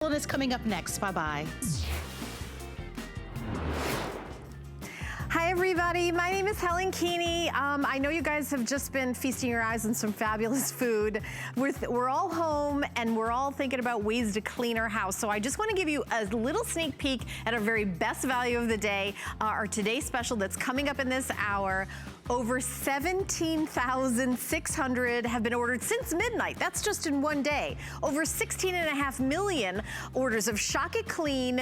Is coming up next. Bye-bye. Hi everybody, my name is Helen Keeney. I know you guys have just been feasting your eyes on some fabulous food. We're all home and we're all thinking about ways to clean our house. So I just want to give you a little sneak peek at our very best value of the day, our today's special that's coming up in this hour. Over 17,600 have been ordered since midnight. That's just in one day. Over 16.5 million orders of Shock It Clean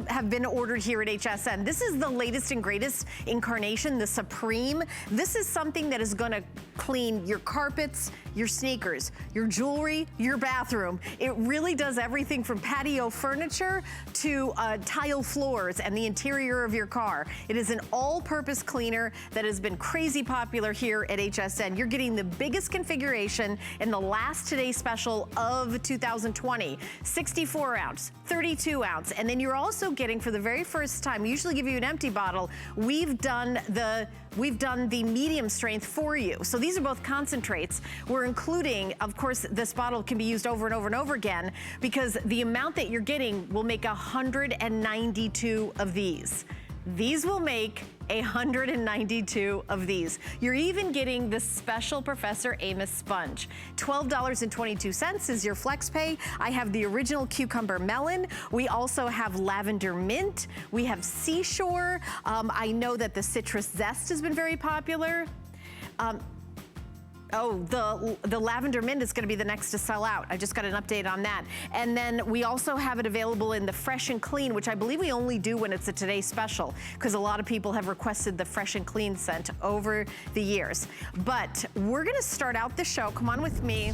have been ordered here at HSN. This is the latest and greatest incarnation, the Supreme. This is something that is gonna clean your carpets, your sneakers, your jewelry, your bathroom. It really does everything from patio furniture to tile floors and the interior of your car. It is an all-purpose cleaner that has been crazy popular here at HSN. You're getting the biggest configuration in the last Today Special of 2020. 64 ounce, 32 ounce, and then you're also getting, for the very first time, we usually give you an empty bottle, we've done the medium strength for you. So these are both concentrates. We're including, of course, this bottle can be used over and over and over again because the amount that you're getting will make 192 of these. These will make 192 of these. You're even getting the special Professor Amos sponge. $12.22 is your flex pay. I have the original cucumber melon. We also have lavender mint. We have seashore. I know that the citrus zest has been very popular. Oh, the lavender mint is gonna be the next to sell out. I just got an update on that. And then we also have it available in the fresh and clean, which I believe we only do when it's a Today Special, because a lot of people have requested the fresh and clean scent over the years. But we're gonna start out the show, come on with me,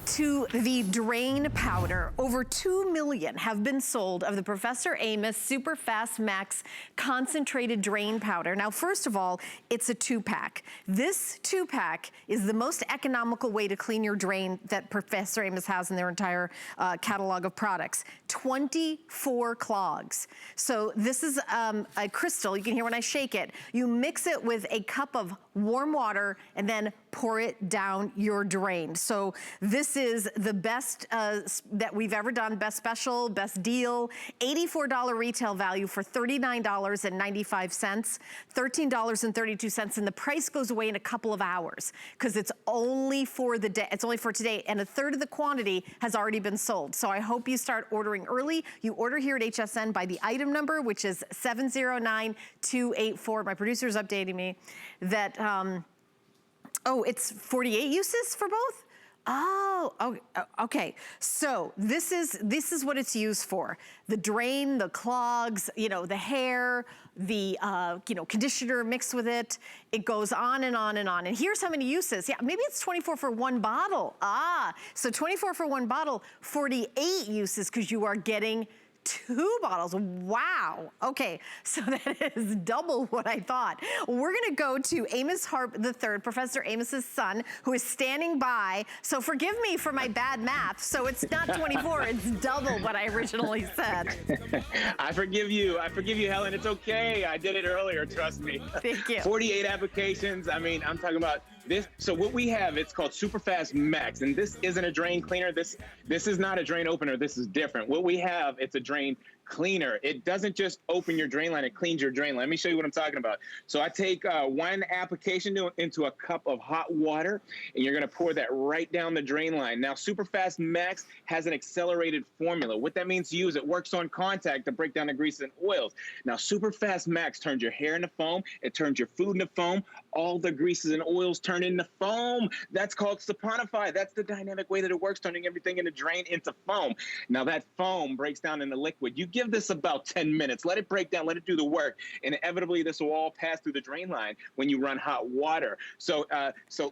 to the drain powder. Over 2 million have been sold of the Professor Amos Super Fast Max concentrated drain powder. Now, first of all, it's a 2-pack. This 2-pack is the most economical way to clean your drain that Professor Amos has in their entire catalog of products. 24 clogs. So this is a crystal, you can hear when I shake it. You mix it with a cup of warm water and then pour it down your drain. So this is the best that we've ever done, best special, best deal. $84 retail value for $39.95, $13.32, and the price goes away in a couple of hours because it's only for the day, it's only for today, and a third of the quantity has already been sold. So I hope you start ordering early. You order here at HSN by the item number, which is 709284. My producer's updating me that, oh, it's 48 uses for both? Oh, okay. So this is what it's used for. The drain, the clogs, you know, the hair, the conditioner mixed with it. It goes on and on and on. And here's how many uses. Yeah, maybe it's 24 for one bottle. So 24 for one bottle, 48 uses because you are getting 2 bottles. Wow. Okay, so that is double what I thought. We're gonna go to Amos Harp III, Professor Amos's son, who is standing by. So forgive me for my bad math. So it's not 24, it's double what I originally said. I forgive you, Helen. It's okay. I did it earlier, trust me. Thank you. 48 applications. I mean, I'm talking about this. So what we have, it's called Superfast Max, and this isn't a drain cleaner. This is not a drain opener. This is different. What we have, it's a drain cleaner. It doesn't just open your drain line, it cleans your drain line. Let me show you what I'm talking about. So I take one application into a cup of hot water, and you're gonna pour that right down the drain line. Now, Superfast Max has an accelerated formula. What that means to you is it works on contact to break down the greases and oils. Now, Superfast Max turns your hair into foam, it turns your food into foam, all the greases and oils turn into foam. That's called saponify. That's the dynamic way that it works, turning everything in the drain into foam. Now that foam breaks down into liquid. You give this about 10 minutes, let it break down, let it do the work, and inevitably this will all pass through the drain line when you run hot water. So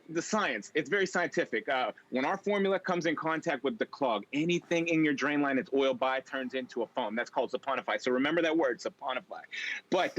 the science, it's very scientific. When our formula comes in contact with the clog, anything in your drain line that's oiled by turns into a foam. That's called saponify. So remember that word, saponify. But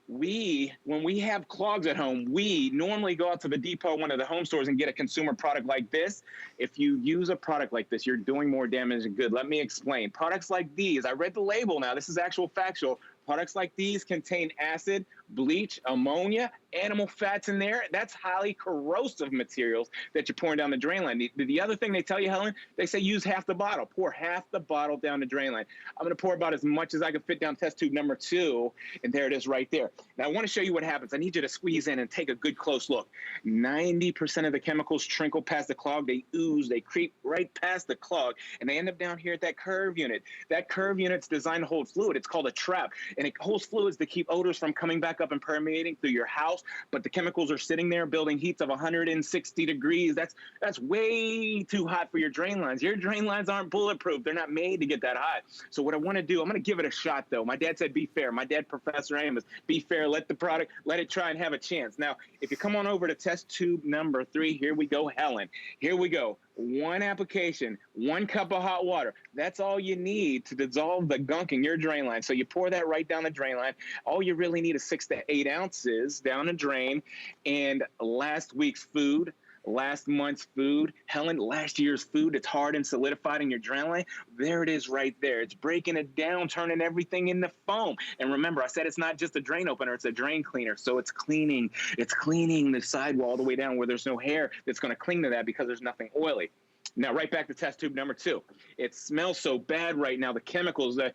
when we have clogs at home, we normally go out to the depot, one of the home stores, and get a consumer product like this. If you use a product like this, you're doing more damage than good. Let me explain. Products like these, I read the label now, this is actual factual. Products like these contain acid, bleach, ammonia, animal fats in there. That's highly corrosive materials that you're pouring down the drain line. The other thing they tell you, Helen, they say use half the bottle. Pour half the bottle down the drain line. I'm going to pour about as much as I can fit down test tube number 2, and there it is right there. Now, I want to show you what happens. I need you to squeeze in and take a good close look. 90% of the chemicals trickle past the clog. They ooze. They creep right past the clog, and they end up down here at that curve unit. That curve unit's designed to hold fluid. It's called a trap, and it holds fluids to keep odors from coming back up and permeating through your house, but the chemicals are sitting there building heats of 160 degrees. That's way too hot for your drain lines. Your drain lines aren't bulletproof. They're not made to get that hot. So what I want to do, I'm going to give it a shot, though. My dad said be fair. My dad, Professor Amos, be fair. Let the product, let it try and have a chance. Now, if you come on over to test tube number 3, here we go, Helen. Here we go. 1 application, 1 cup of hot water. That's all you need to dissolve the gunk in your drain line. So you pour that right down the drain line. All you really need is 6 to 8 ounces down the drain. And last week's food, last month's food, Helen, last year's food, it's hard and solidified in your drain line. There it is right there. It's breaking it down, turning everything into foam. And remember, I said it's not just a drain opener, it's a drain cleaner. So it's cleaning the sidewall all the way down where there's no hair that's going to cling to that because there's nothing oily. Now, right back to test tube number 2. It smells so bad right now, the chemicals that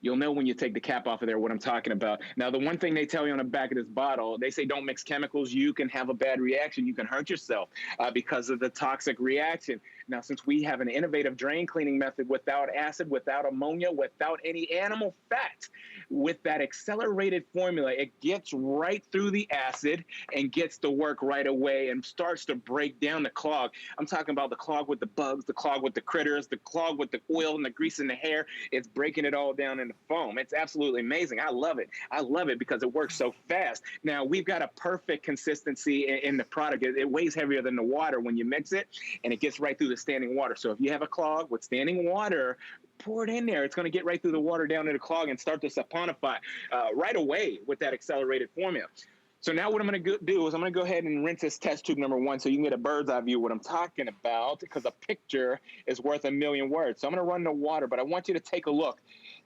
you'll know when you take the cap off of there what I'm talking about. Now, the one thing they tell you on the back of this bottle, they say don't mix chemicals. You can have a bad reaction. You can hurt yourself because of the toxic reaction. Now, since we have an innovative drain cleaning method without acid, without ammonia, without any animal fat, with that accelerated formula, it gets right through the acid and gets to work right away and starts to break down the clog. I'm talking about the clog with the bugs, the clog with the critters, the clog with the oil and the grease in the hair. It's breaking it all down into foam. It's absolutely amazing. I love it. I love it because it works so fast. Now, we've got a perfect consistency in the product. It weighs heavier than the water when you mix it, and it gets right through the standing water. So if you have a clog with standing water, pour it in there. It's going to get right through the water down to the clog and start to saponify right away with that accelerated formula. So now what I'm going to do is I'm going to go ahead and rinse this test tube number 1 so you can get a bird's eye view of what I'm talking about, because a picture is worth a million words. So I'm going to run the water, but I want you to take a look.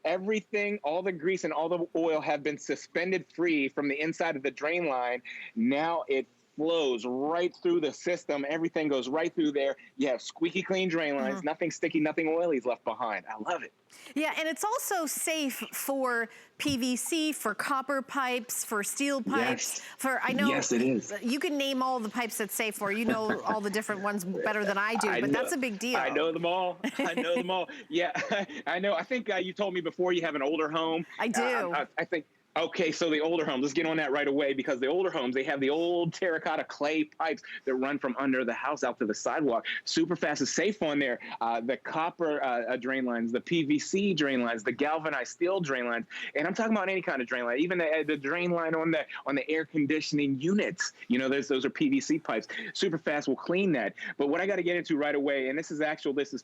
Everything, all the grease and all the oil have been suspended free from the inside of the drain line. Now it flows right through the system. Everything goes right through there. You have squeaky clean drain lines, nothing sticky, nothing oily is left behind. I love it. Yeah, and it's also safe for PVC, for copper pipes, for steel pipes, for, I know, yes, it is. You can name all the pipes it's safe for. You know all the different ones better than I do, but that's a big deal. I know them all. I know them all. Yeah, I know. I think you told me before you have an older home. I do. I think. Okay, so the older homes, let's get on that right away, because the older homes, they have the old terracotta clay pipes that run from under the house out to the sidewalk. Superfast is safe on there. The copper drain lines, the PVC drain lines, the galvanized steel drain lines, and I'm talking about any kind of drain line, even the drain line on the air conditioning units. You know, those are PVC pipes. Superfast will clean that. But what I got to get into right away, and this is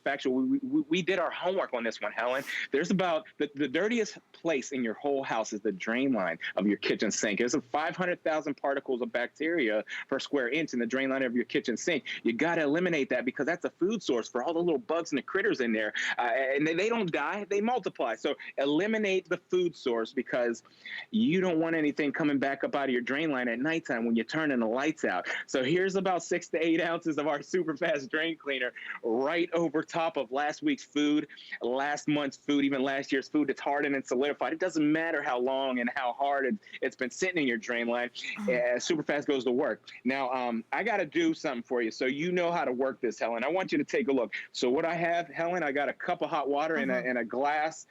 factual. We did our homework on this one, Helen. There's about the dirtiest place in your whole house is the drain line of your kitchen sink. There's 500,000 particles of bacteria per square inch in the drain line of your kitchen sink. You got to eliminate that, because that's a food source for all the little bugs and the critters in there. And they don't die, they multiply. So eliminate the food source, because you don't want anything coming back up out of your drain line at nighttime when you're turning the lights out. So here's about 6 to 8 ounces of our super fast drain cleaner right over top of last week's food, last month's food, even last year's food. It's hardened and solidified. It doesn't matter how long and how hard it's been sitting in your drain line. Superfast goes to work. Now, I got to do something for you so you know how to work this, Helen. I want you to take a look. So what I have, Helen, I got a cup of hot water and a glass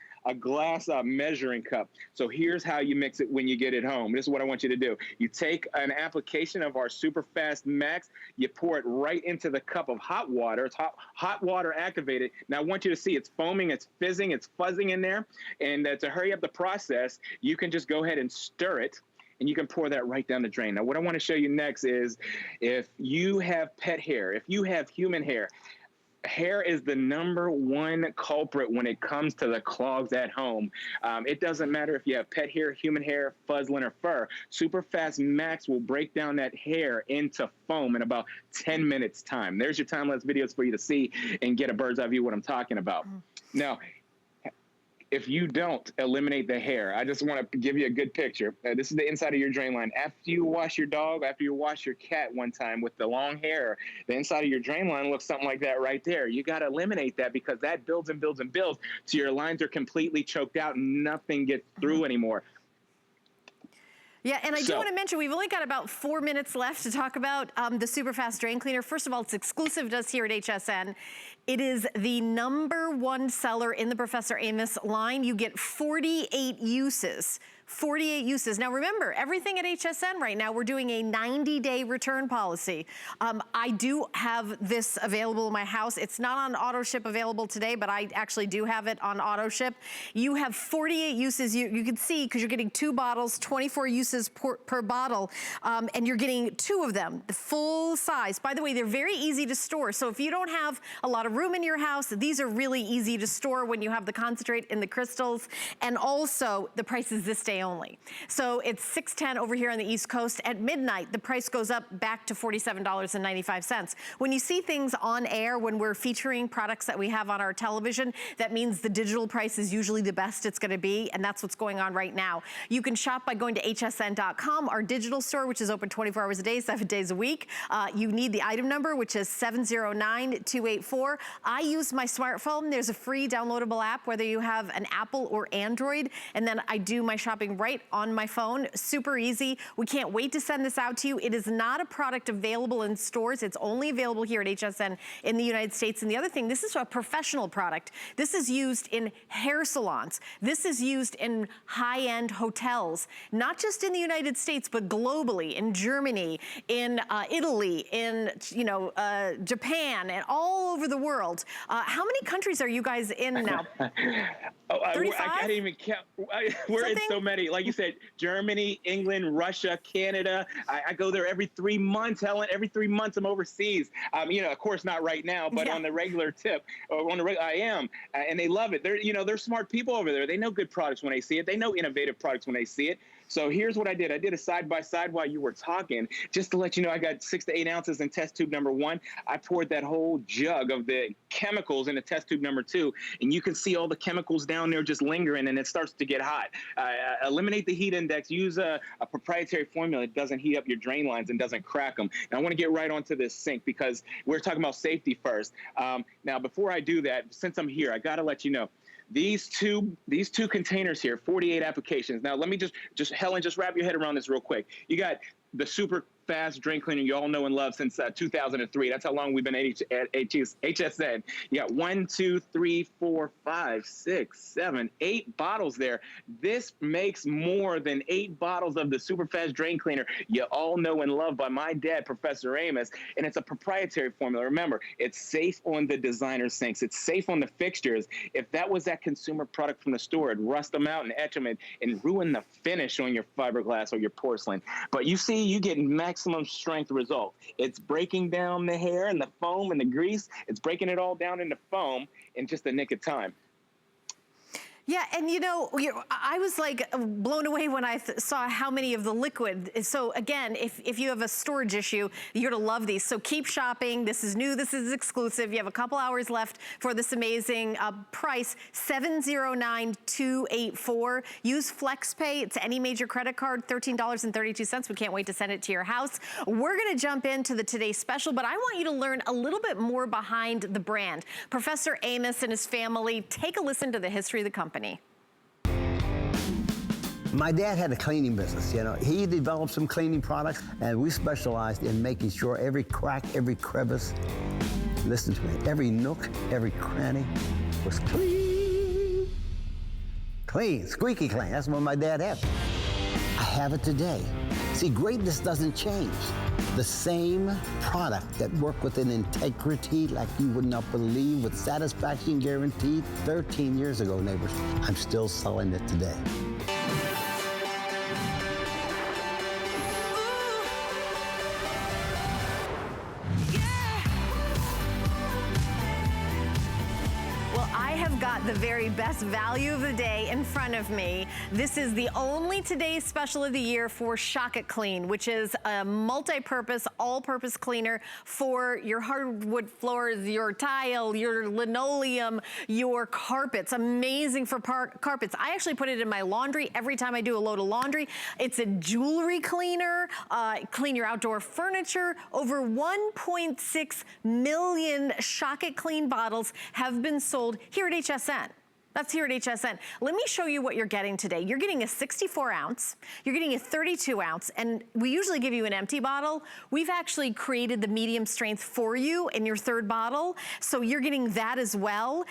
measuring cup. So here's how you mix it when you get it home. This is what I want you to do. You take an application of our Superfast Max, you pour it right into the cup of hot water. It's hot water activated. Now I want you to see it's foaming, it's fizzing, it's fuzzing in there. And to hurry up the process, you can just go ahead and stir it, and you can pour that right down the drain. Now what I want to show you next is, if you have pet hair, if you have human hair, hair is the #1 culprit when it comes to the clogs at home. It doesn't matter if you have pet hair, human hair, fuzzling, or fur. Superfast Max will break down that hair into foam in about 10 minutes time. There's your time-lapse videos for you to see and get a bird's eye view of what I'm talking about. Now, if you don't eliminate the hair, I just want to give you a good picture. This is the inside of your drain line. After you wash your dog, after you wash your cat one time with the long hair, the inside of your drain line looks something like that right there. You got to eliminate that because that builds and builds and builds. So your lines are completely choked out and nothing gets through anymore. Yeah, and I do want to mention, we've only got about 4 minutes left to talk about the Super Fast Drain Cleaner. First of all, it's exclusive to us here at HSN. It is the #1 seller in the Professor Amos line. You get 48 uses. 48 uses. Now remember, everything at HSN right now, we're doing a 90-day return policy. I do have this available in my house. It's not on auto ship available today, but I actually do have it on auto ship. You have 48 uses. You can see, because you're getting 2 bottles, 24 uses per bottle, and you're getting 2 of them, the full size. By the way, they're very easy to store. So if you don't have a lot of room in your house, these are really easy to store when you have the concentrate in the crystals. And also, the price is this day only. So it's $6.10 over here on the East Coast. At midnight, the price goes up back to $47.95. When you see things on air, when we're featuring products that we have on our television, that means the digital price is usually the best it's going to be, and that's what's going on right now. You can shop by going to hsn.com, our digital store, which is open 24 hours a day, 7 days a week. You need the item number, which is 709284. I use my smartphone. There's a free downloadable app, whether you have an Apple or Android, and then I do my shopping right on my phone. Super easy. We can't wait to send this out to you. It is not a product available in stores. It's only available here at HSN in the United States. And the other thing, this is a professional product. This is used in hair salons. This is used in high-end hotels, not just in the United States, but globally, in Germany, in Italy, in Japan, and all over the world. How many countries are you guys in now? 35? I can't even count. We're in so many. Like you said, Germany, England, Russia, Canada. I go there every 3 months, Helen. Every 3 months I'm overseas. Of course not right now, but on the regular tip, I am. And they love it. They're smart people over there. They know good products when they see it. They know innovative products when they see it. So here's what I did. I did a side-by-side while you were talking, just to let you know I got 6 to 8 ounces in test tube #1. I poured that whole jug of the chemicals into test tube #2, and you can see all the chemicals down there just lingering, and it starts to get hot. Eliminate the heat index. Use a proprietary formula. It doesn't heat up your drain lines and doesn't crack them. And I want to get right onto this sink because we're talking about safety first. Now, before I do that, since I'm here, I got to let you know, these two containers here, 48 applications. Now, let me just Helen, just wrap your head around this real quick. You got the Super Fast Drain Cleaner you all know and love since 2003. That's how long we've been at HSN. You got 1, 2, 3, 4, 5, 6, 7, 8 bottles there. This makes more than 8 bottles of the Super Fast Drain Cleaner you all know and love by my dad, Professor Amos, and it's a proprietary formula. Remember, it's safe on the designer sinks. It's safe on the fixtures. If that was that consumer product from the store, it'd rust them out and etch them and ruin the finish on your fiberglass or your porcelain. But you see, you get maximum strength result. It's breaking down the hair and the foam and the grease. It's breaking it all down into foam in just a nick of time. Yeah, and I was like blown away when I saw how many of the liquid. So again, if you have a storage issue, you're gonna love these. So keep shopping. This is new, this is exclusive. You have a couple hours left for this amazing price, $709,284. Use FlexPay. It's any major credit card, $13.32. We can't wait to send it to your house. We're gonna jump into the Today Special, but I want you to learn a little bit more behind the brand. Professor Amos and his family, take a listen to the history of the company. My dad had a cleaning business, He developed some cleaning products, and we specialized in making sure every crack, every crevice, listen to me, every nook, every cranny was clean. Clean, squeaky clean. That's what my dad had. I have it today. See, greatness doesn't change. The same product that worked with an integrity like you would not believe, with satisfaction guaranteed 13 years ago, neighbors. I'm still selling it today. the very best value of the day in front of me. This is the only today's special of the year for Shock It Clean, which is a multi-purpose, all-purpose cleaner for your hardwood floors, your tile, your linoleum, your carpets. Amazing for carpets. I actually put it in my laundry every time I do a load of laundry. It's a jewelry cleaner, clean your outdoor furniture. Over 1.6 million Shock It Clean bottles have been sold here at HSN. That's here at HSN. Let me show you what you're getting today. You're getting a 64 ounce, you're getting a 32 ounce, and we usually give you an empty bottle. We've actually created the medium strength for you in your third bottle, so you're getting that as well.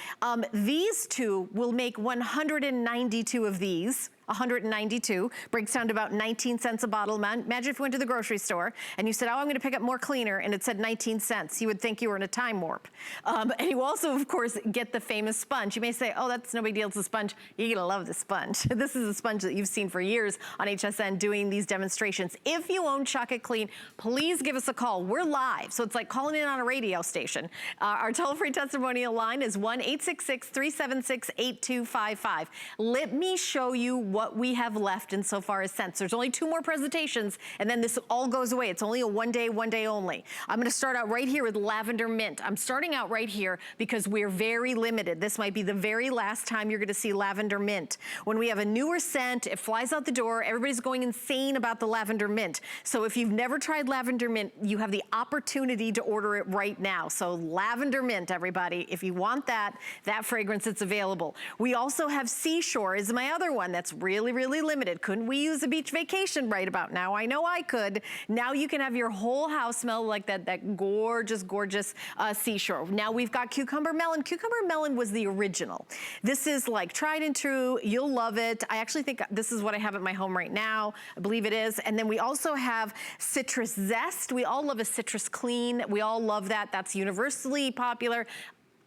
These two will make 192 of these. 192, breaks down to about 19 cents a bottle. Imagine if you went to the grocery store and you said, oh, I'm gonna pick up more cleaner, and it said 19 cents. You would think you were in a time warp. And you also, of course, get the famous sponge. You may say, oh, that's no big deal, it's a sponge. You're gonna love the sponge. This is a sponge that you've seen for years on HSN doing these demonstrations. If you own Shock It Clean, please give us a call. We're live, so it's like calling in on a radio station. Our toll-free testimonial line is 1-866-376-8255. Let me show you what we have left insofar as scents. There's only 2 more presentations, and then this all goes away. It's only a one day only. I'm gonna start out right here with lavender mint. I'm starting out right here because we're very limited. This might be the very last time you're gonna see lavender mint. When we have a newer scent, it flies out the door, everybody's going insane about the lavender mint. So if you've never tried lavender mint, you have the opportunity to order it right now. So lavender mint, everybody, if you want that fragrance, it's available. We also have Seashore is my other one that's really, really limited. Couldn't we use a beach vacation right about now? I know I could. Now you can have your whole house smell like that gorgeous, gorgeous Seashore. Now we've got cucumber melon. Cucumber melon was the original. This is like tried and true. You'll love it. I actually think this is what I have at my home right now. I believe it is. And then we also have citrus zest. We all love a citrus clean. We all love that. That's universally popular.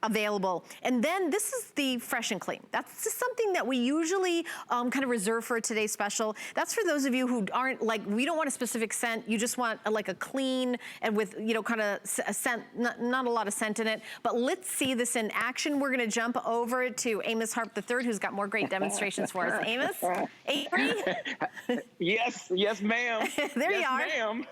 Available. And then this is the Fresh and Clean. That's just something that we usually kind of reserve for today's special. That's for those of you who aren't like, we don't want a specific scent, you just want like a clean and with, you know, kind of a scent, not a lot of scent in it. But let's see this in action. We're gonna jump over to Amos Harp III, who's got more great demonstrations for us. Amos, Avery? Yes, ma'am. There you are. Ma'am.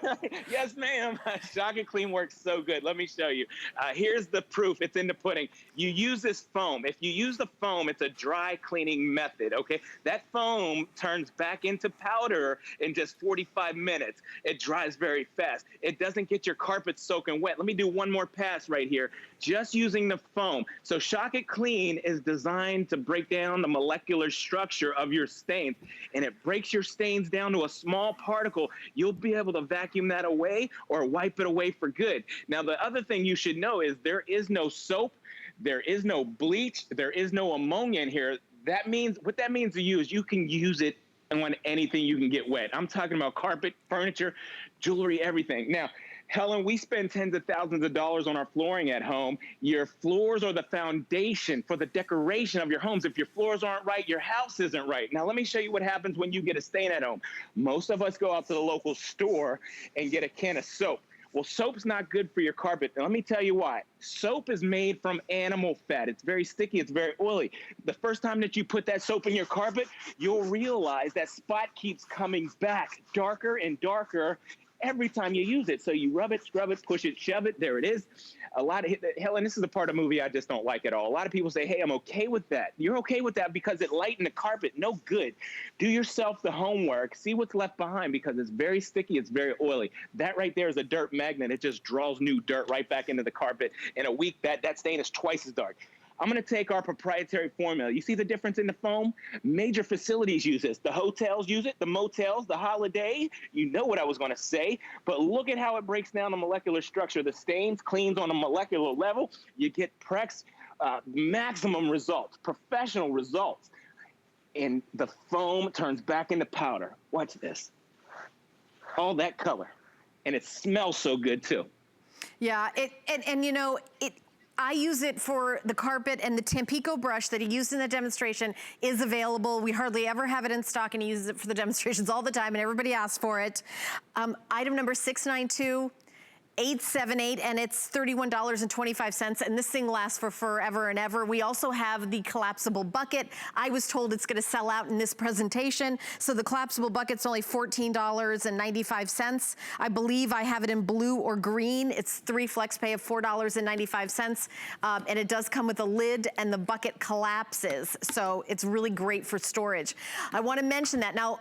Yes, ma'am. Shock It Clean works so good. Let me show you. Here's the proof. It's in the pudding. You use this foam. If you use the foam, it's a dry cleaning method, okay? That foam turns back into powder in just 45 minutes. It dries very fast. It doesn't get your carpet soaking wet. Let me do one more pass right here, just using the foam. So Shock It Clean is designed to break down the molecular structure of your stains, and it breaks your stains down to a small particle. You'll be able to vacuum that away or wipe it away for good. Now, the other thing you should know is there is no soap, there is no bleach, there is no ammonia in here. That means, what that means to you is you can use it on anything you can get wet. I'm talking about carpet, furniture, jewelry, everything. Now, Helen, we spend tens of thousands of dollars on our flooring at home. Your floors are the foundation for the decoration of your homes. If your floors aren't right, your house isn't right. Now, let me show you what happens when you get a stain at home. Most of us go out to the local store and get a can of soap. Well, soap's not good for your carpet. And let me tell you why. Soap is made from animal fat. It's very sticky. It's very oily. The first time that you put that soap in your carpet, you'll realize that spot keeps coming back darker and darker every time you use it. So you rub it, scrub it, push it, shove it. There it is. Helen, this is the part of the movie I just don't like at all. A lot of people say, hey, I'm okay with that. You're okay with that because it lightened the carpet. No good. Do yourself the homework. See what's left behind because it's very sticky. It's very oily. That right there is a dirt magnet. It just draws new dirt right back into the carpet. In a week, that stain is twice as dark. I'm going to take our proprietary formula. You see the difference in the foam? Major facilities use this. The hotels use it, the motels, the Holiday. You know what I was going to say. But look at how it breaks down the molecular structure. The stains cleans on a molecular level. You get Prex maximum results, professional results. And the foam turns back into powder. Watch this. All that color. And it smells so good, too. Yeah, and you know, I use it for the carpet, and the Tampico brush that he used in the demonstration is available. We hardly ever have it in stock, and he uses it for the demonstrations all the time, and everybody asks for it. Item number 692. 878, and it's $31.25, and this thing lasts for forever and ever. We also have the collapsible bucket. I was told it's gonna sell out in this presentation, so the collapsible bucket's only $14.95. I believe I have it in blue or green. It's 3 flex pay of $4.95, and it does come with a lid, and the bucket collapses, so it's really great for storage. I wanna mention that. Now,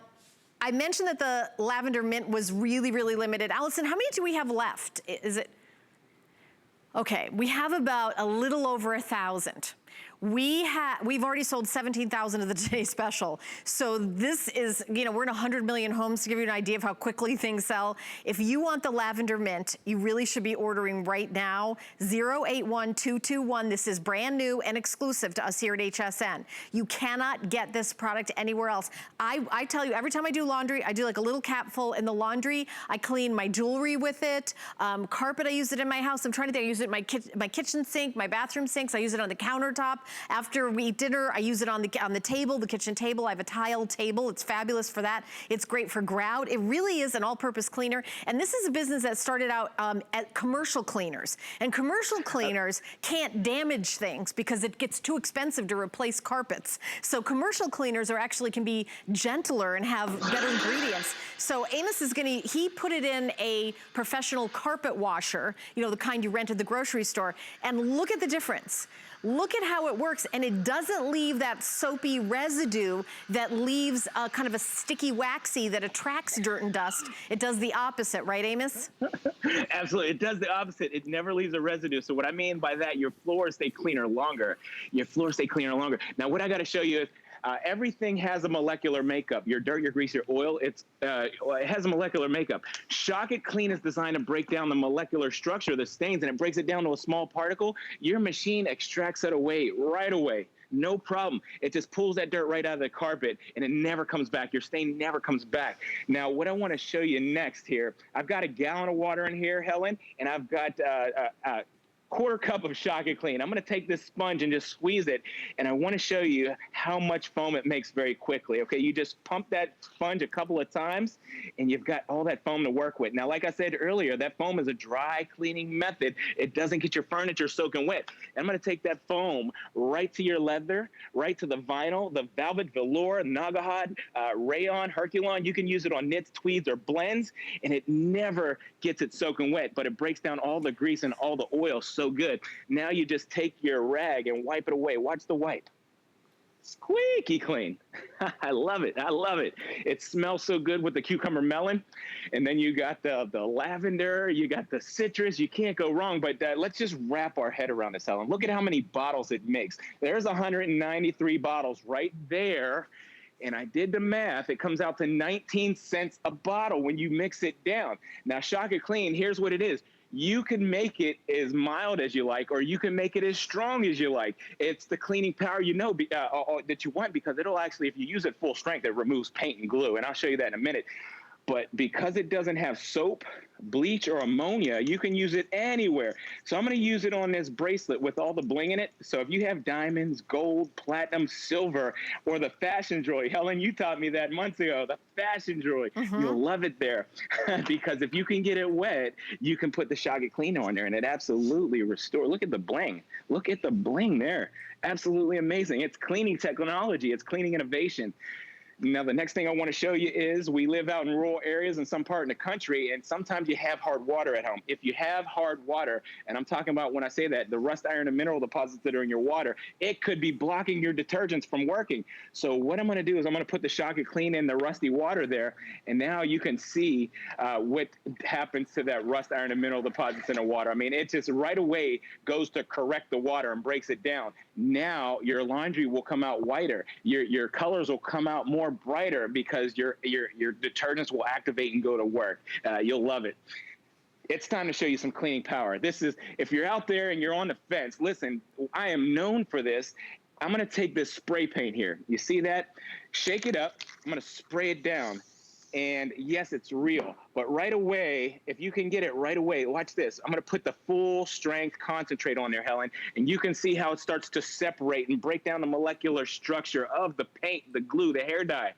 I mentioned that the lavender mint was really, really limited. Allison, how many do we have left? Is it? Okay, we have about a little over 1,000. We've already sold 17,000 of the Today Special. So this is, you know, we're in 100 million homes to give you an idea of how quickly things sell. If you want the lavender mint, you really should be ordering right now. 081221, this is brand new and exclusive to us here at HSN. You cannot get this product anywhere else. I tell you, every time I do laundry, I do like a little capful in the laundry. I clean my jewelry with it. Carpet, I use it in my house. I'm trying to think, I use it in my kitchen sink, my bathroom sinks. I use it on the countertop. After we eat dinner, I use it on the table, the kitchen table. I have a tile table. It's fabulous for that. It's great for grout. It really is an all-purpose cleaner. And this is a business that started out at commercial cleaners. And commercial cleaners can't damage things because it gets too expensive to replace carpets. So commercial cleaners can be gentler and have better ingredients. So Amos is he put it in a professional carpet washer, you know, the kind you rent at the grocery store. And look at the difference. Look at how it works, and it doesn't leave that soapy residue that leaves kind of a sticky waxy that attracts dirt and dust. It does the opposite, right, Amos? Absolutely, it does the opposite. It never leaves a residue. So what I mean by that, your floors stay cleaner longer. Your floors stay cleaner longer. Now, what I got to show you is everything has a molecular makeup. Your dirt, your grease, your oil, it has a molecular makeup. Shock It Clean is designed to break down the molecular structure of the stains, and it breaks it down to a small particle. Your machine extracts it away right away. No problem. It just pulls that dirt right out of the carpet, and it never comes back. Your stain never comes back. Now, what I want to show you next here, I've got a gallon of water in here, Helen, and I've got quarter cup of Shock It Clean. I'm going to take this sponge and just squeeze it, and I want to show you how much foam it makes very quickly. Okay, you just pump that sponge a couple of times, and you've got all that foam to work with. Now, like I said earlier, that foam is a dry cleaning method. It doesn't get your furniture soaking wet. And I'm going to take that foam right to your leather, right to the vinyl, the velvet, velour, Nagahad, rayon, Herculon. You can use it on knits, tweeds, or blends, and it never gets it soaking wet, but it breaks down all the grease and all the oil so good. Now you just take your rag and wipe it away. Watch the wipe. Squeaky clean. I love it. I love it. It smells so good with the cucumber melon. And then you got the lavender, you got the citrus. You can't go wrong. But let's just wrap our head around this, Helen. Look at how many bottles it makes. There's 193 bottles right there. And I did the math. It comes out to 19 cents a bottle when you mix it down. Now, Shock It Clean, here's what it is. You can make it as mild as you like, or you can make it as strong as you like. It's the cleaning power that you want, because it'll actually, if you use it full strength, it removes paint and glue. And I'll show you that in a minute. But because it doesn't have soap, bleach, or ammonia, you can use it anywhere. So I'm going to use it on this bracelet with all the bling in it. So if you have diamonds, gold, platinum, silver, or the fashion jewelry, Helen, you taught me that months ago, the fashion jewelry, you'll love it there. Because if you can get it wet, you can put the Shock It Clean on there, and it absolutely restores. Look at the bling. Look at the bling there. Absolutely amazing. It's cleaning technology. It's cleaning innovation. Now, the next thing I want to show you is we live out in rural areas in some part in the country, and sometimes you have hard water at home. If you have hard water, and I'm talking about, when I say that, the rust, iron, and mineral deposits that are in your water, it could be blocking your detergents from working. So what I'm going to do is I'm going to put the Shock It Clean in the rusty water there, and now you can see what happens to that rust, iron, and mineral deposits in the water. I mean, it just right away goes to correct the water and breaks it down. Now your laundry will come out whiter. Your colors will come out more brighter, because your detergents will activate and go to work. You'll love it. It's time to show you some cleaning power. This is, if you're out there and you're on the fence, listen, I am known for this. I'm going to take this spray paint here. You see that? Shake it up. I'm going to spray it down. And yes, it's real, but right away, if you can get it right away, watch this. I'm going to put the full strength concentrate on there, Helen, and you can see how it starts to separate and break down the molecular structure of the paint, the glue, the hair dye.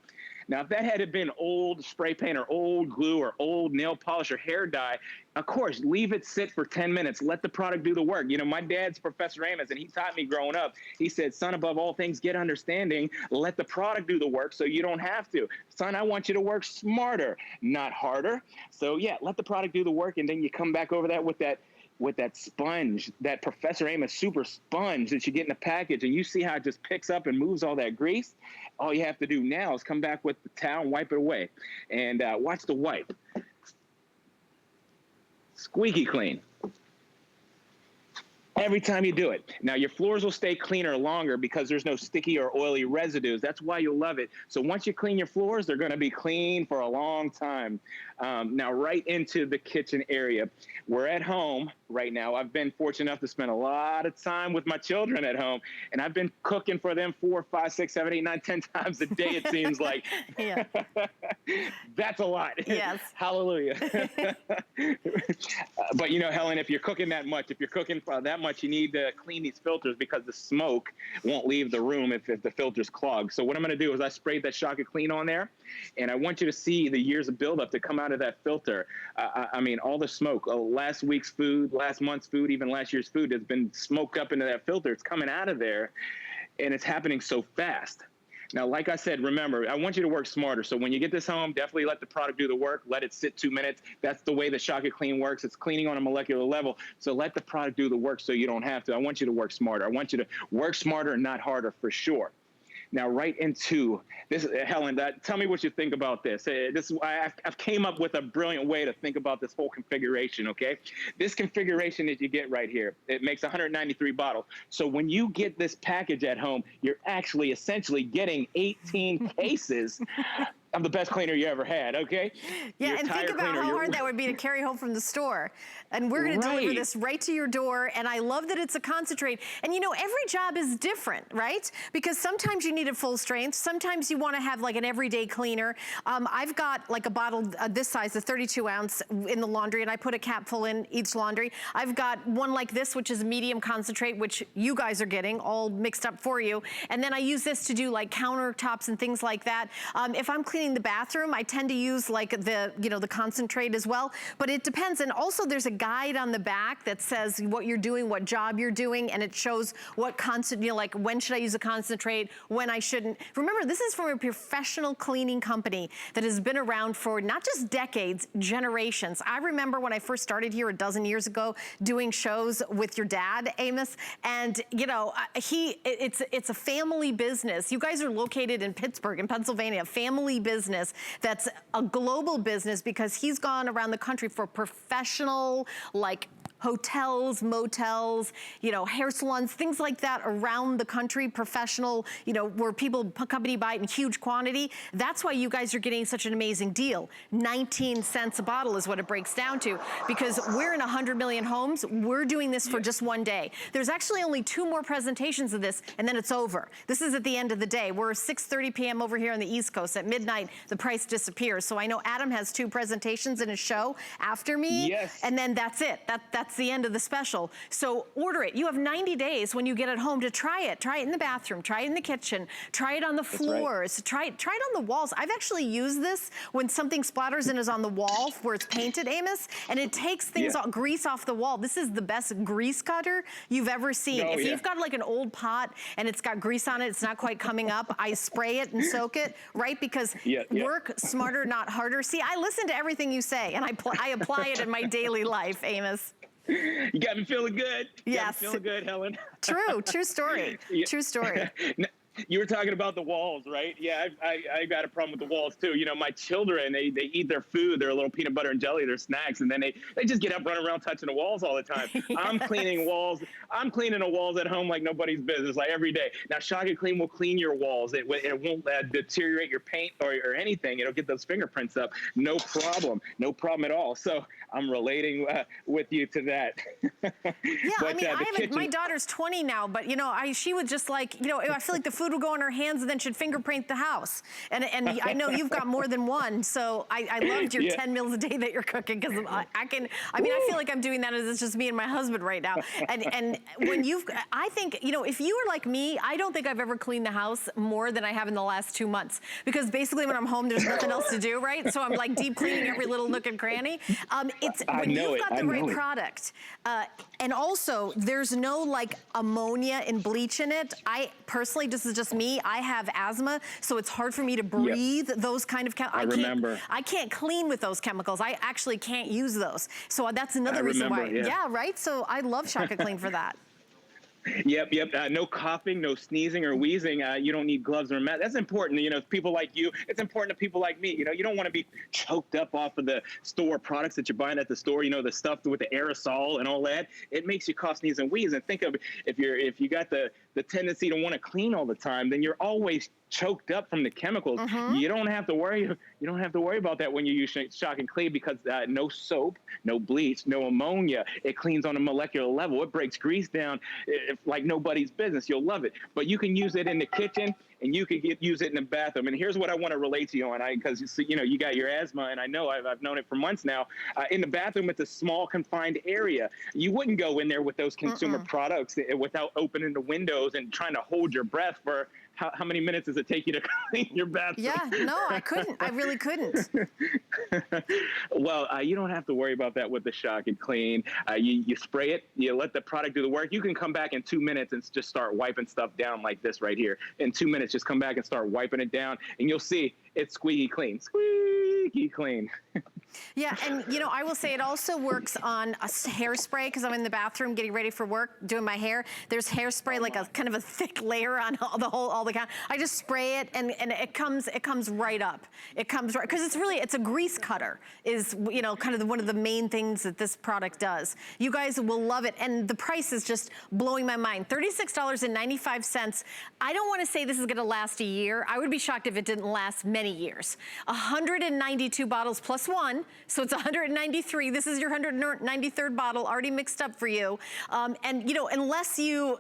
Now, if that had been old spray paint or old glue or old nail polish or hair dye, of course, leave it sit for 10 minutes. Let the product do the work. You know, my dad's Professor Amos, and he taught me growing up. He said, son, above all things, get understanding. Let the product do the work so you don't have to. Son, I want you to work smarter, not harder. So, yeah, let the product do the work, and then you come back over that with that sponge, that Professor Amos super sponge that you get in the package, and you see how it just picks up and moves all that grease. All you have to do now is come back with the towel and wipe it away. And watch the wipe. Squeaky clean. Every time you do it. Now, your floors will stay cleaner longer because there's no sticky or oily residues. That's why you'll love it. So once you clean your floors, they're going to be clean for a long time. Now, right into the kitchen area. We're at home right now. I've been fortunate enough to spend a lot of time with my children at home, and I've been cooking for them 4, 5, 6, 7, 8, 9, 10 times a day, it seems like. Yeah. That's a lot. Yes. Hallelujah. But, you know, Helen, if you're cooking that much, if you're cooking for that much, you need to clean these filters because the smoke won't leave the room if the filter's clogged. So what I'm going to do is I sprayed that Shock It Clean on there, and I want you to see the years of buildup that come out of that filter. I mean, all the smoke, last week's food, last month's food, even last year's food has been smoked up into that filter. It's coming out of there, and it's happening so fast. Now, like I said, remember, I want you to work smarter. So when you get this home, definitely let the product do the work. Let it sit 2 minutes. That's the way the Shock It Clean works. It's cleaning on a molecular level. So let the product do the work so you don't have to. I want you to work smarter. I want you to work smarter and not harder for sure. Now, right into this, Helen, tell me what you think about this. I've came up with a brilliant way to think about this whole configuration, okay? This configuration that you get right here, it makes 193 bottles. So when you get this package at home, you're actually essentially getting 18 cases of the best cleaner you ever had, okay? Yeah, and think about how hard that would be to carry home from the store. And we're gonna deliver this right to your door, and I love that it's a concentrate. And you know, every job is different, right? Because sometimes you need it full strength, sometimes you wanna have like an everyday cleaner. I've got like a bottle this size, a 32 ounce in the laundry, and I put a cap full in each laundry. I've got one like this, which is a medium concentrate, which you guys are getting all mixed up for you. And then I use this to do like countertops and things like that. If I'm cleaning the bathroom, I tend to use like the, you know, the concentrate as well, but it depends. And also there's a guide on the back that says what you're doing, what job you're doing, and it shows what you know, like when should I use a concentrate, when I shouldn't. Remember, this is from a professional cleaning company that has been around for not just decades, generations. I remember when I first started here a dozen years ago doing shows with your dad, Amos, and you know, it's a family business. You guys are located in Pittsburgh, in Pennsylvania, a family business that's a global business because he's gone around the country for professional, like hotels, motels, you know, hair salons, things like that around the country, professional, you know, where people company buy it in huge quantity. That's why you guys are getting such an amazing deal. 19 cents a bottle is what it breaks down to, because we're in 100 million homes. We're doing this for just one day. There's actually only 2 more presentations of this, and then it's over. This is at the end of the day. We're 6:30 p.m. over here on the East Coast. At midnight, the price disappears. So I know Adam has 2 presentations in his show after me, yes, and then that's it. That's the end of the special. So order it. You have 90 days when you get it home to try it. Try it in the bathroom. Try it in the kitchen. Try it on the floors. Right. Try it on the walls. I've actually used this when something splatters and is on the wall where it's painted, Amos, and it takes things off, grease off the wall. This is the best grease cutter you've ever seen. If you've got like an old pot and it's got grease on it, it's not quite coming up, I spray it and soak it, right? Because work smarter, not harder. See, I listen to everything you say, and I apply it in my daily life, Amos. You got me feeling good. Yes. Feeling good, Helen. True story. True story. You were talking about the walls, right? Yeah, I got a problem with the walls too. You know, my children, they eat their food, their little peanut butter and jelly, their snacks, and then they just get up, running around touching the walls all the time. Yes. I'm cleaning walls. I'm cleaning the walls at home like nobody's business, like every day. Now, Shock It Clean will clean your walls. It won't deteriorate your paint or anything. It'll get those fingerprints up. No problem. No problem at all. So I'm relating with you to that. Yeah, but, I mean, my daughter's 20 now, but you know, she was just like, you know, I feel like the food food will go on our hands and then should fingerprint the house. And I know you've got more than one, so I loved your 10 meals a day that you're cooking, because I feel like I'm doing that as it's just me and my husband right now. And when I think, you know, if you were like me, I don't think I've ever cleaned the house more than I have in the last 2 months, because basically when I'm home, there's nothing else to do, right? So I'm like deep cleaning every little nook and cranny. It's when you've got the right product, and also there's no like ammonia and bleach in it. I personally, this is just me, I have asthma, so it's hard for me to breathe those kind of chemicals. I can't clean with those chemicals. I actually can't use those. So that's another reason why. Yeah, right? So I love Shaka Clean for that. Yep. No coughing, no sneezing or wheezing. You don't need gloves or a mask. That's important. You know, people like you, it's important to people like me. You know, you don't want to be choked up off of the store products that you're buying at the store, you know, the stuff with the aerosol and all that. It makes you cough, sneeze, and wheeze. And think of, if you got the tendency to want to clean all the time, then you're always choked up from the chemicals. You don't have to worry about that when you use Shock and Clean, because no soap, no bleach, no ammonia. It cleans on a molecular level. It breaks grease down like nobody's business. You'll love it. But you can use it in the kitchen, and you can use it in the bathroom. And here's what I want to relate to you on, because you know, you got your asthma, and I know I've known it for months now. In the bathroom, it's a small confined area. You wouldn't go in there with those consumer products without opening the windows and trying to hold your breath for how many minutes does it take you to clean your bathroom? Yeah, no, I couldn't. I really couldn't. Well, you don't have to worry about that with the Shock and Clean. You spray it, you let the product do the work. You can come back in 2 minutes and just start wiping stuff down like this right here. In 2 minutes, just come back and start wiping it down, and you'll see it's squeaky clean. Squeaky clean. Yeah, and you know, I will say it also works on a hairspray, because I'm in the bathroom getting ready for work, doing my hair. There's hairspray, like a kind of a thick layer on all the count. I just spray it, and it comes right up. It comes right, because it's a grease cutter, is, you know, kind of one of the main things that this product does. You guys will love it, and the price is just blowing my mind. $36.95. I don't want to say this is going to last a year. I would be shocked if it didn't last many years. 192 bottles plus one, so it's 193. This is your 193rd bottle already mixed up for you. And you know, unless you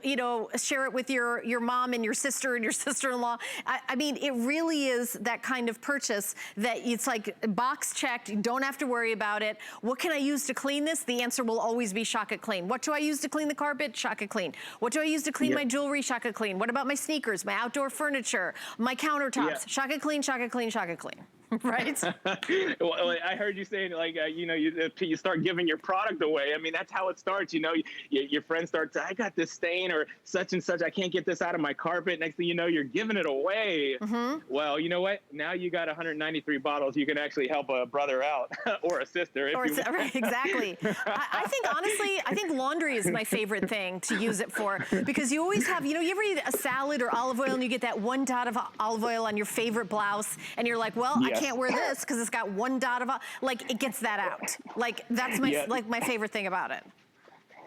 share it with your mom and your sister and your sister-in-law, I mean, it really is that kind of purchase that it's like box checked. You don't have to worry about it. What can I use to clean this? The answer will always be Shock It Clean. What do I use to clean the carpet? Shock It Clean. What do I use to clean my jewelry? Shock It Clean. What about my sneakers, my outdoor furniture, my countertops? Shock It Clean, Shock It Clean, Shock It Clean. Right? Well, I heard you saying, like, you know, you start giving your product away. I mean, that's how it starts. You know, your friends start to, I got this stain or such and such. I can't get this out of my carpet. Next thing you know, you're giving it away. Well, you know what? Now you got 193 bottles. You can actually help a brother out or a sister. If you want. Right, exactly. I think, honestly, I think laundry is my favorite thing to use it for, because you always have, you know, you ever eat a salad or olive oil and you get that one dot of olive oil on your favorite blouse, and you're like, well, I can't wear this because it's got one dot of, like, it gets that out. Like, that's my favorite thing about it.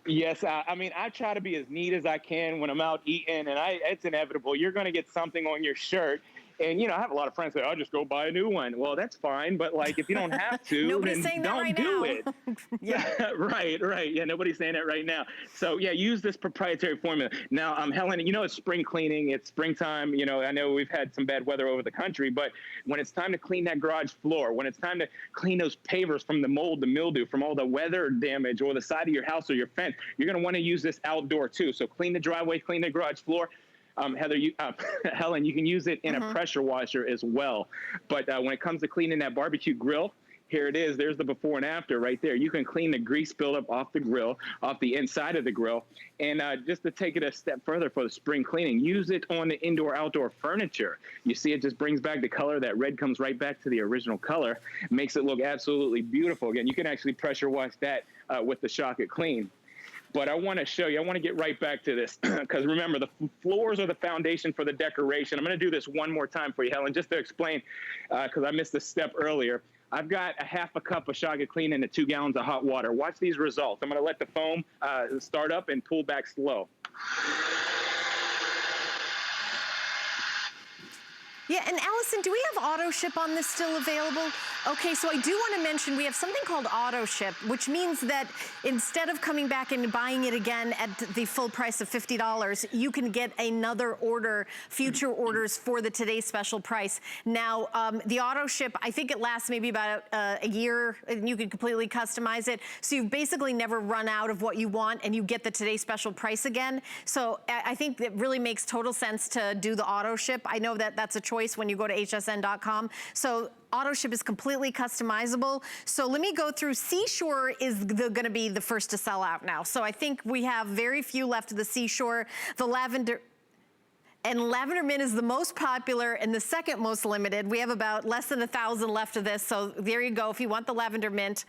Yes, I mean, I try to be as neat as I can when I'm out eating, and it's inevitable. You're going to get something on your shirt. And, you know, I have a lot of friends say, I'll just go buy a new one. Well, that's fine. But, like, if you don't have to, then don't do it. Right. Yeah, nobody's saying that right now. So, yeah, use this proprietary formula. Now, Helen, you know, it's spring cleaning. It's springtime. You know, I know we've had some bad weather over the country. But when it's time to clean that garage floor, when it's time to clean those pavers from the mold, the mildew, from all the weather damage, or the side of your house or your fence, you're going to want to use this outdoor, too. So clean the driveway, clean the garage floor. Helen, you can use it in a pressure washer as well. But when it comes to cleaning that barbecue grill, here it is. There's the before and after right there. You can clean the grease buildup off the grill, off the inside of the grill. And just to take it a step further for the spring cleaning, use it on the indoor-outdoor furniture. You see, it just brings back the color. That red comes right back to the original color, makes it look absolutely beautiful. Again, you can actually pressure wash that with the Shock It Clean. But I want to show you, I want to get right back to this, because remember, the floors are the foundation for the decoration. I'm going to do this one more time for you, Helen, just to explain, because I missed a step earlier. I've got a half a cup of Shock It Clean into 2 gallons of hot water. Watch these results. I'm going to let the foam start up and pull back slow. Yeah, and Allison, do we have auto ship on this still available? Okay, so I do want to mention we have something called auto ship, which means that instead of coming back and buying it again at the full price of $50, you can get another order, future orders for the today's special price. Now, the auto ship, I think it lasts maybe about a year, and you can completely customize it. So you basically never run out of what you want, and you get the today's special price again. So I think it really makes total sense to do the auto ship. I know that that's a choice when you go to hsn.com. So auto ship is completely customizable. So let me go through. Seashore is gonna be the first to sell out now. So I think we have very few left of the Seashore. The lavender, and lavender mint is the most popular and the second most limited. We have about less than 1,000 left of this. So there you go, if you want the lavender mint.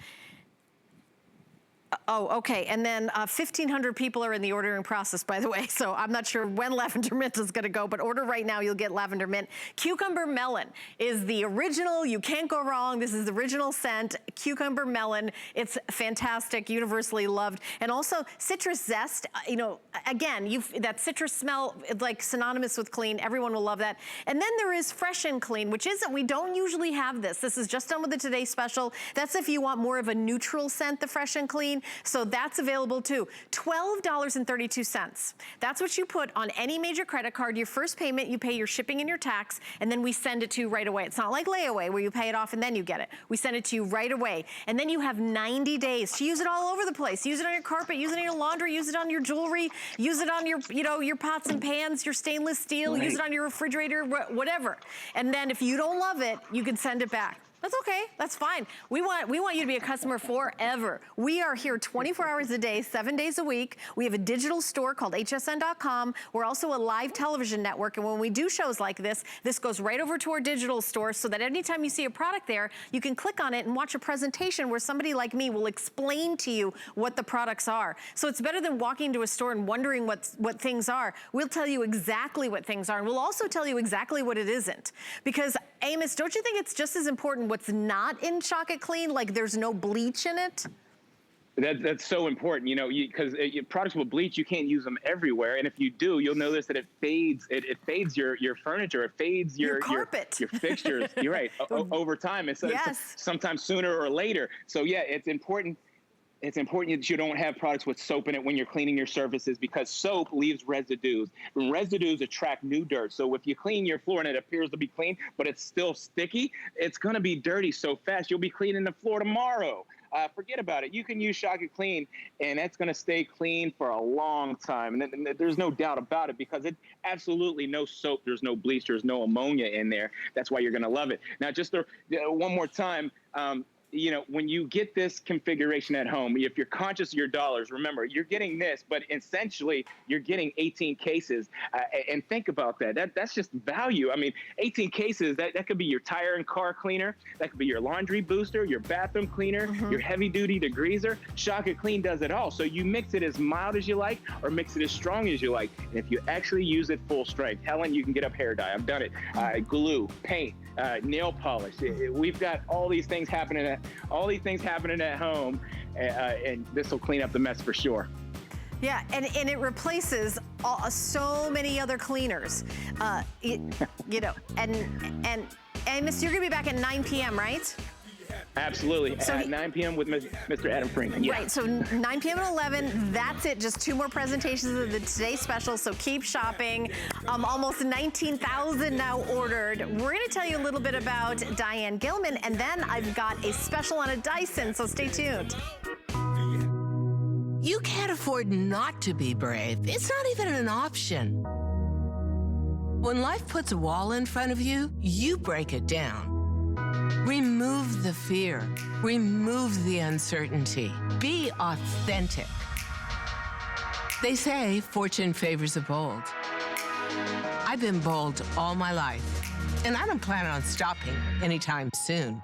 Oh, okay, and then 1,500 people are in the ordering process, by the way, so I'm not sure when lavender mint is gonna go, but order right now, you'll get lavender mint. Cucumber melon is the original, you can't go wrong. This is the original scent, cucumber melon. It's fantastic, universally loved. And also citrus zest, you know, again, that citrus smell, like synonymous with clean, everyone will love that. And then there is fresh and clean, which isn't, we don't usually have this. This is just done with the Today Special. That's if you want more of a neutral scent, the fresh and clean. So that's available too. $12.32. That's what you put on any major credit card. Your first payment, you pay your shipping and your tax, and then we send it to you right away. It's not like layaway where you pay it off and then you get it. We send it to you right away. And then you have 90 days to use it all over the place. Use it on your carpet, use it on your laundry, use it on your jewelry, use it on your, you know, your pots and pans, your stainless steel, use it on your refrigerator, whatever. And then if you don't love it, you can send it back. That's okay, that's fine. We want you to be a customer forever. We are here 24 hours a day, 7 days a week. We have a digital store called hsn.com. We're also a live television network, and when we do shows like this goes right over to our digital store so that anytime you see a product there, you can click on it and watch a presentation where somebody like me will explain to you what the products are. So it's better than walking into a store and wondering what things are. We'll tell you exactly what things are, and we'll also tell you exactly what it isn't. Because, Amos, don't you think it's just as important what's not in Shock It Clean, like there's no bleach in it? That's so important, you know, because products with bleach, you can't use them everywhere. And if you do, you'll notice that it fades. It fades your furniture. It fades your carpet. Your fixtures. You're right. Over time. It's sometimes sooner or later. So yeah, it's important. It's important that you don't have products with soap in it when you're cleaning your surfaces, because soap leaves residues. And residues attract new dirt. So if you clean your floor and it appears to be clean, but it's still sticky, it's going to be dirty so fast. You'll be cleaning the floor tomorrow. Forget about it. You can use Shock It Clean, and that's going to stay clean for a long time. And there's no doubt about it, because it's absolutely no soap. There's no bleach. There's no ammonia in there. That's why you're going to love it. Now, just one more time, you know, when you get this configuration at home, if you're conscious of your dollars, remember, you're getting this, but essentially you're getting 18 cases. And think about that. That's just value. I mean, 18 cases, that could be your tire and car cleaner. That could be your laundry booster, your bathroom cleaner, your heavy duty degreaser. Shock It Clean does it all. So you mix it as mild as you like or mix it as strong as you like. And if you actually use it full strength, Helen, you can get up hair dye. I've done it. Glue, paint, nail polish. We've got all these things happening at home, and this will clean up the mess for sure. Yeah, and it replaces so many other cleaners. You know, and Amos, you're gonna be back at 9 p.m., right? Absolutely, so at 9 p.m. with Mr. Adam Freeman. Yeah. Right, so 9 p.m. and 11, that's it. Just 2 more presentations of the Today Special, so keep shopping. Almost 19,000 now ordered. We're gonna tell you a little bit about Diane Gilman, and then I've got a special on a Dyson, so stay tuned. You can't afford not to be brave. It's not even an option. When life puts a wall in front of you, you break it down. Remove the fear. Remove the uncertainty. Be authentic. They say fortune favors the bold. I've been bold all my life, and I don't plan on stopping anytime soon.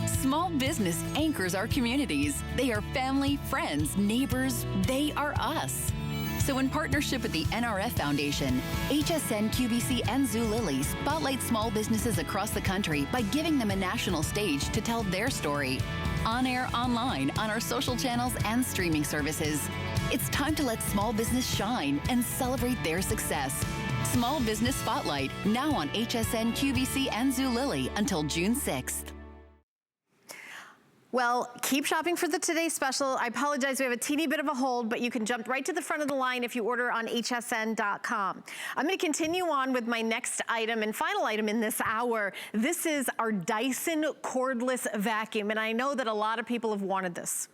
Small business anchors our communities. They are family, friends, neighbors. They are us. So in partnership with the NRF Foundation, HSN, QVC, and Zulily spotlight small businesses across the country by giving them a national stage to tell their story. On air, online, on our social channels and streaming services. It's time to let small business shine and celebrate their success. Small Business Spotlight, now on HSN, QVC, and Zulily until June 6th. Well, keep shopping for the Today Special. I apologize, we have a teeny bit of a hold, but you can jump right to the front of the line if you order on hsn.com. I'm gonna continue on with my next item and final item in this hour. This is our Dyson cordless vacuum, and I know that a lot of people have wanted this.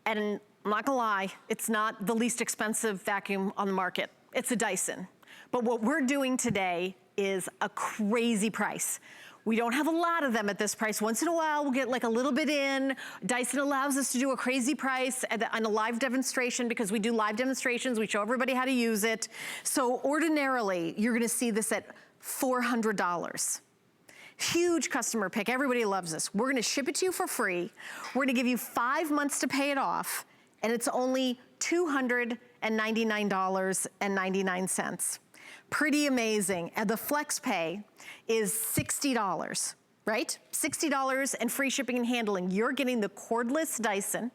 And I'm not gonna lie, it's not the least expensive vacuum on the market. It's a Dyson. But what we're doing today is a crazy price. We don't have a lot of them at this price. Once in a while, we'll get like a little bit in. Dyson allows us to do a crazy price on a live demonstration because we do live demonstrations. We show everybody how to use it. So ordinarily, you're gonna see this at $400. Huge customer pick, everybody loves this. We're gonna ship it to you for free. We're gonna give you 5 months to pay it off, and it's only $299.99. Pretty amazing. And the flex pay is $60, right? $60 and free shipping and handling. You're getting the cordless Dyson.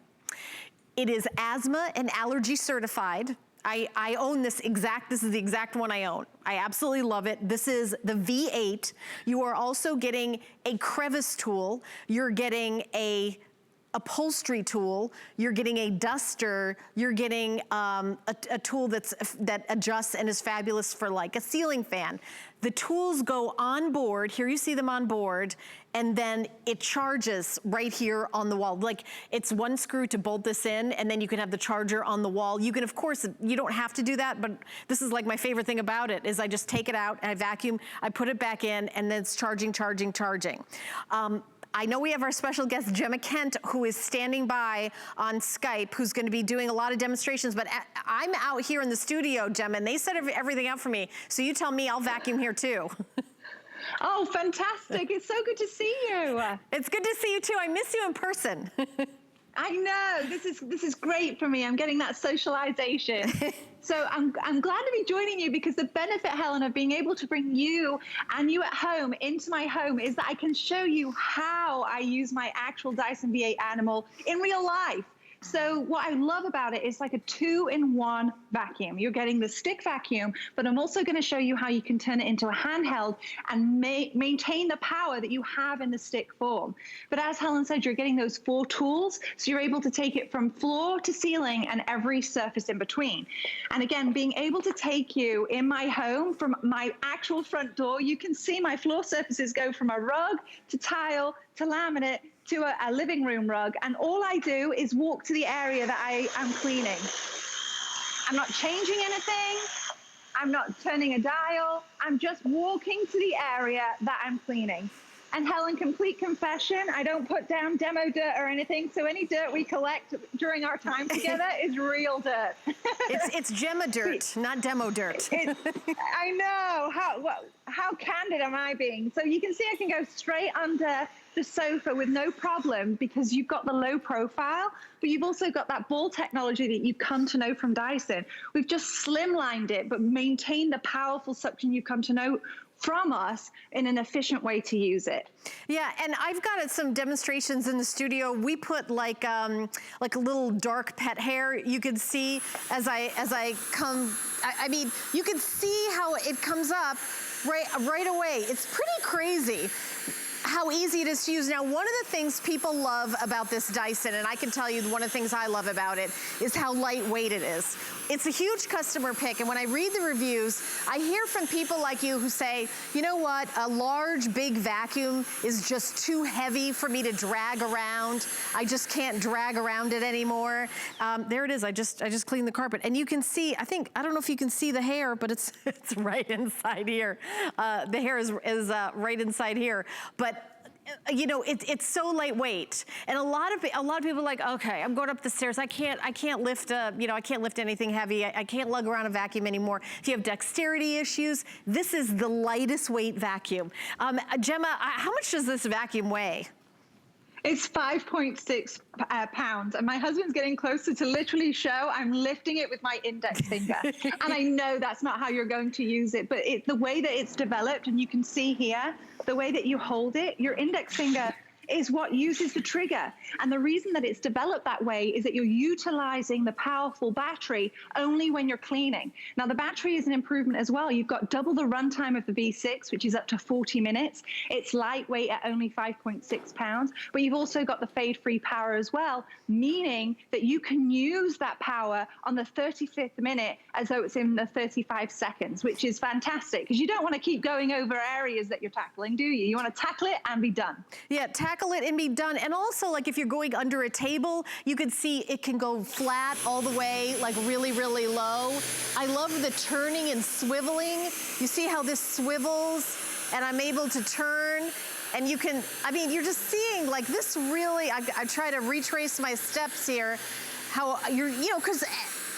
It is asthma and allergy certified. I own this is the exact one I own. I absolutely love it. This is the V8. You are also getting a crevice tool. You're getting a upholstery tool, you're getting a duster, you're getting a tool that adjusts and is fabulous for like a ceiling fan. The tools go on board, here you see them on board, and then it charges right here on the wall. Like it's one screw to bolt this in, and then you can have the charger on the wall. You can, of course, you don't have to do that, but this is like my favorite thing about it, is I just take it out and I vacuum, I put it back in, and then it's charging. I know we have our special guest, Gemma Kent, who is standing by on Skype, who's gonna be doing a lot of demonstrations, but I'm out here in the studio, Gemma, and they set everything out for me. So you tell me, I'll vacuum here too. Oh, fantastic. It's so good to see you. It's good to see you too. I miss you in person. I know, this is great for me. I'm getting that socialization. So I'm glad to be joining you because the benefit, Helen, of being able to bring you and you at home into my home is that I can show you how I use my actual Dyson V8 Animal in real life. So what I love about it is like a 2-in-1 vacuum. You're getting the stick vacuum, but I'm also going to show you how you can turn it into a handheld and maintain the power that you have in the stick form. But as Helen said, you're getting those 4 tools, so you're able to take it from floor to ceiling and every surface in between. And again, being able to take you in my home from my actual front door, you can see my floor surfaces go from a rug to tile to laminate to a living room rug, and all I do is walk to the area that I am cleaning. I'm not changing anything, I'm not turning a dial, I'm just walking to the area that I'm cleaning. And Helen, complete confession, I don't put down demo dirt or anything, so any dirt we collect during our time together is real dirt. It's Gemma dirt, not demo dirt. I know, how candid am I being? So you can see I can go straight under the sofa with no problem because you've got the low profile, but you've also got that ball technology that you've come to know from Dyson. We've just slimlined it, but maintained the powerful suction you've come to know from us in an efficient way to use it. Yeah, and I've got some demonstrations in the studio. We put like a little dark pet hair. You can see as I come, I mean, you can see how it comes up right away. It's pretty crazy how easy it is to use. Now, one of the things people love about this Dyson, and I can tell you one of the things I love about it, is how lightweight it is. It's a huge customer pick, and when I read the reviews, I hear from people like you who say, you know what, a large, big vacuum is just too heavy for me to drag around. I just can't drag around it anymore. There it is, I just cleaned the carpet. And you can see, I don't know if you can see the hair, but it's right inside here. The hair is right inside here. But you know, it's so lightweight, and a lot of people are like, okay, I'm going up the stairs. I can't lift I can't lift anything heavy. I can't lug around a vacuum anymore. If you have dexterity issues, this is the lightest weight vacuum. Gemma, how much does this vacuum weigh? It's 5.6 pounds, and my husband's getting closer to literally show I'm lifting it with my index finger. And I know that's not how you're going to use it, but the way that it's developed, and you can see here, the way that you hold it, your index finger is what uses the trigger. And the reason that it's developed that way is that you're utilizing the powerful battery only when you're cleaning. Now, the battery is an improvement as well. You've got double the runtime of the V6, which is up to 40 minutes. It's lightweight at only 5.6 pounds, but you've also got the fade-free power as well, meaning that you can use that power on the 35th minute as though it's in the 35 seconds, which is fantastic because you don't want to keep going over areas that you're tackling, do you? You want to tackle it and be done. Yeah, tackle it and be done. And also, like, if you're going under a table, you can see it can go flat all the way, like really, really low. I love the turning and swiveling. You see how this swivels, and I'm able to turn. And you can, I mean, you're just seeing, like, this really, I try to retrace my steps here, how you're, you know, because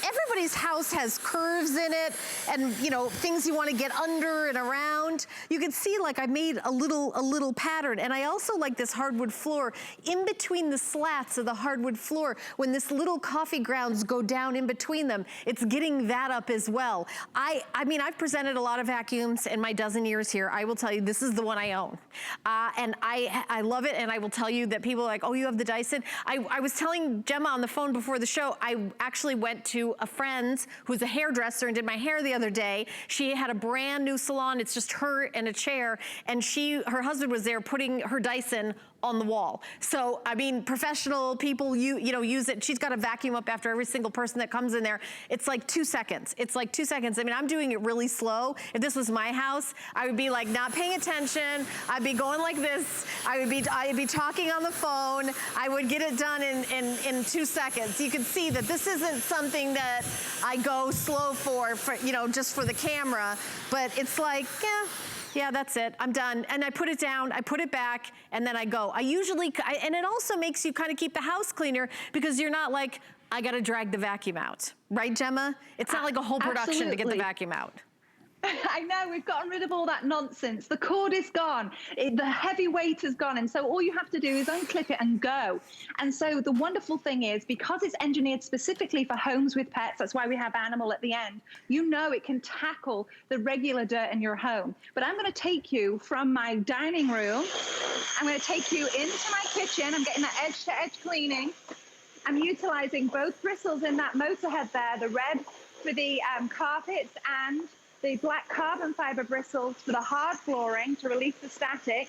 everybody's house has curves in it and, you know, things you want to get under and around. You can see, like, I made a little pattern. And I also like this hardwood floor. In between the slats of the hardwood floor, when this little coffee grounds go down in between them, it's getting that up as well. I mean, I've presented a lot of vacuums in my dozen years here. I will tell you, this is the one I own. And I love it, and I will tell you that people are like, oh, you have the Dyson? I was telling Gemma on the phone before the show, I actually went to a friend who's a hairdresser and did my hair the other day. She had a brand new salon. It's just her and a chair, and her husband was there putting her Dyson on the wall. So, I mean, professional people, you know, use it. She's got a vacuum up after every single person that comes in there. It's like 2 seconds. It's like 2 seconds. I mean, I'm doing it really slow. If this was my house, I would be like not paying attention. I'd be going like this. I'd be talking on the phone. I would get it done in 2 seconds. You can see that this isn't something that I go slow for, you know, just for the camera, but it's like, yeah, that's it, I'm done. And I put it down, I put it back, and then I go. And it also makes you kind of keep the house cleaner because you're not like, I gotta drag the vacuum out. Right, Gemma? It's not like a whole production Absolutely. to get the vacuum out. I know, we've gotten rid of all that nonsense. The cord is gone. The heavy weight is gone. And so all you have to do is unclip it and go. And so the wonderful thing is, because it's engineered specifically for homes with pets, that's why we have animal at the end, you know it can tackle the regular dirt in your home. But I'm going to take you from my dining room. I'm going to take you into my kitchen. I'm getting that edge-to-edge cleaning. I'm utilizing both bristles in that motor head there, the red for the carpets and the black carbon fiber bristles for the hard flooring to release the static.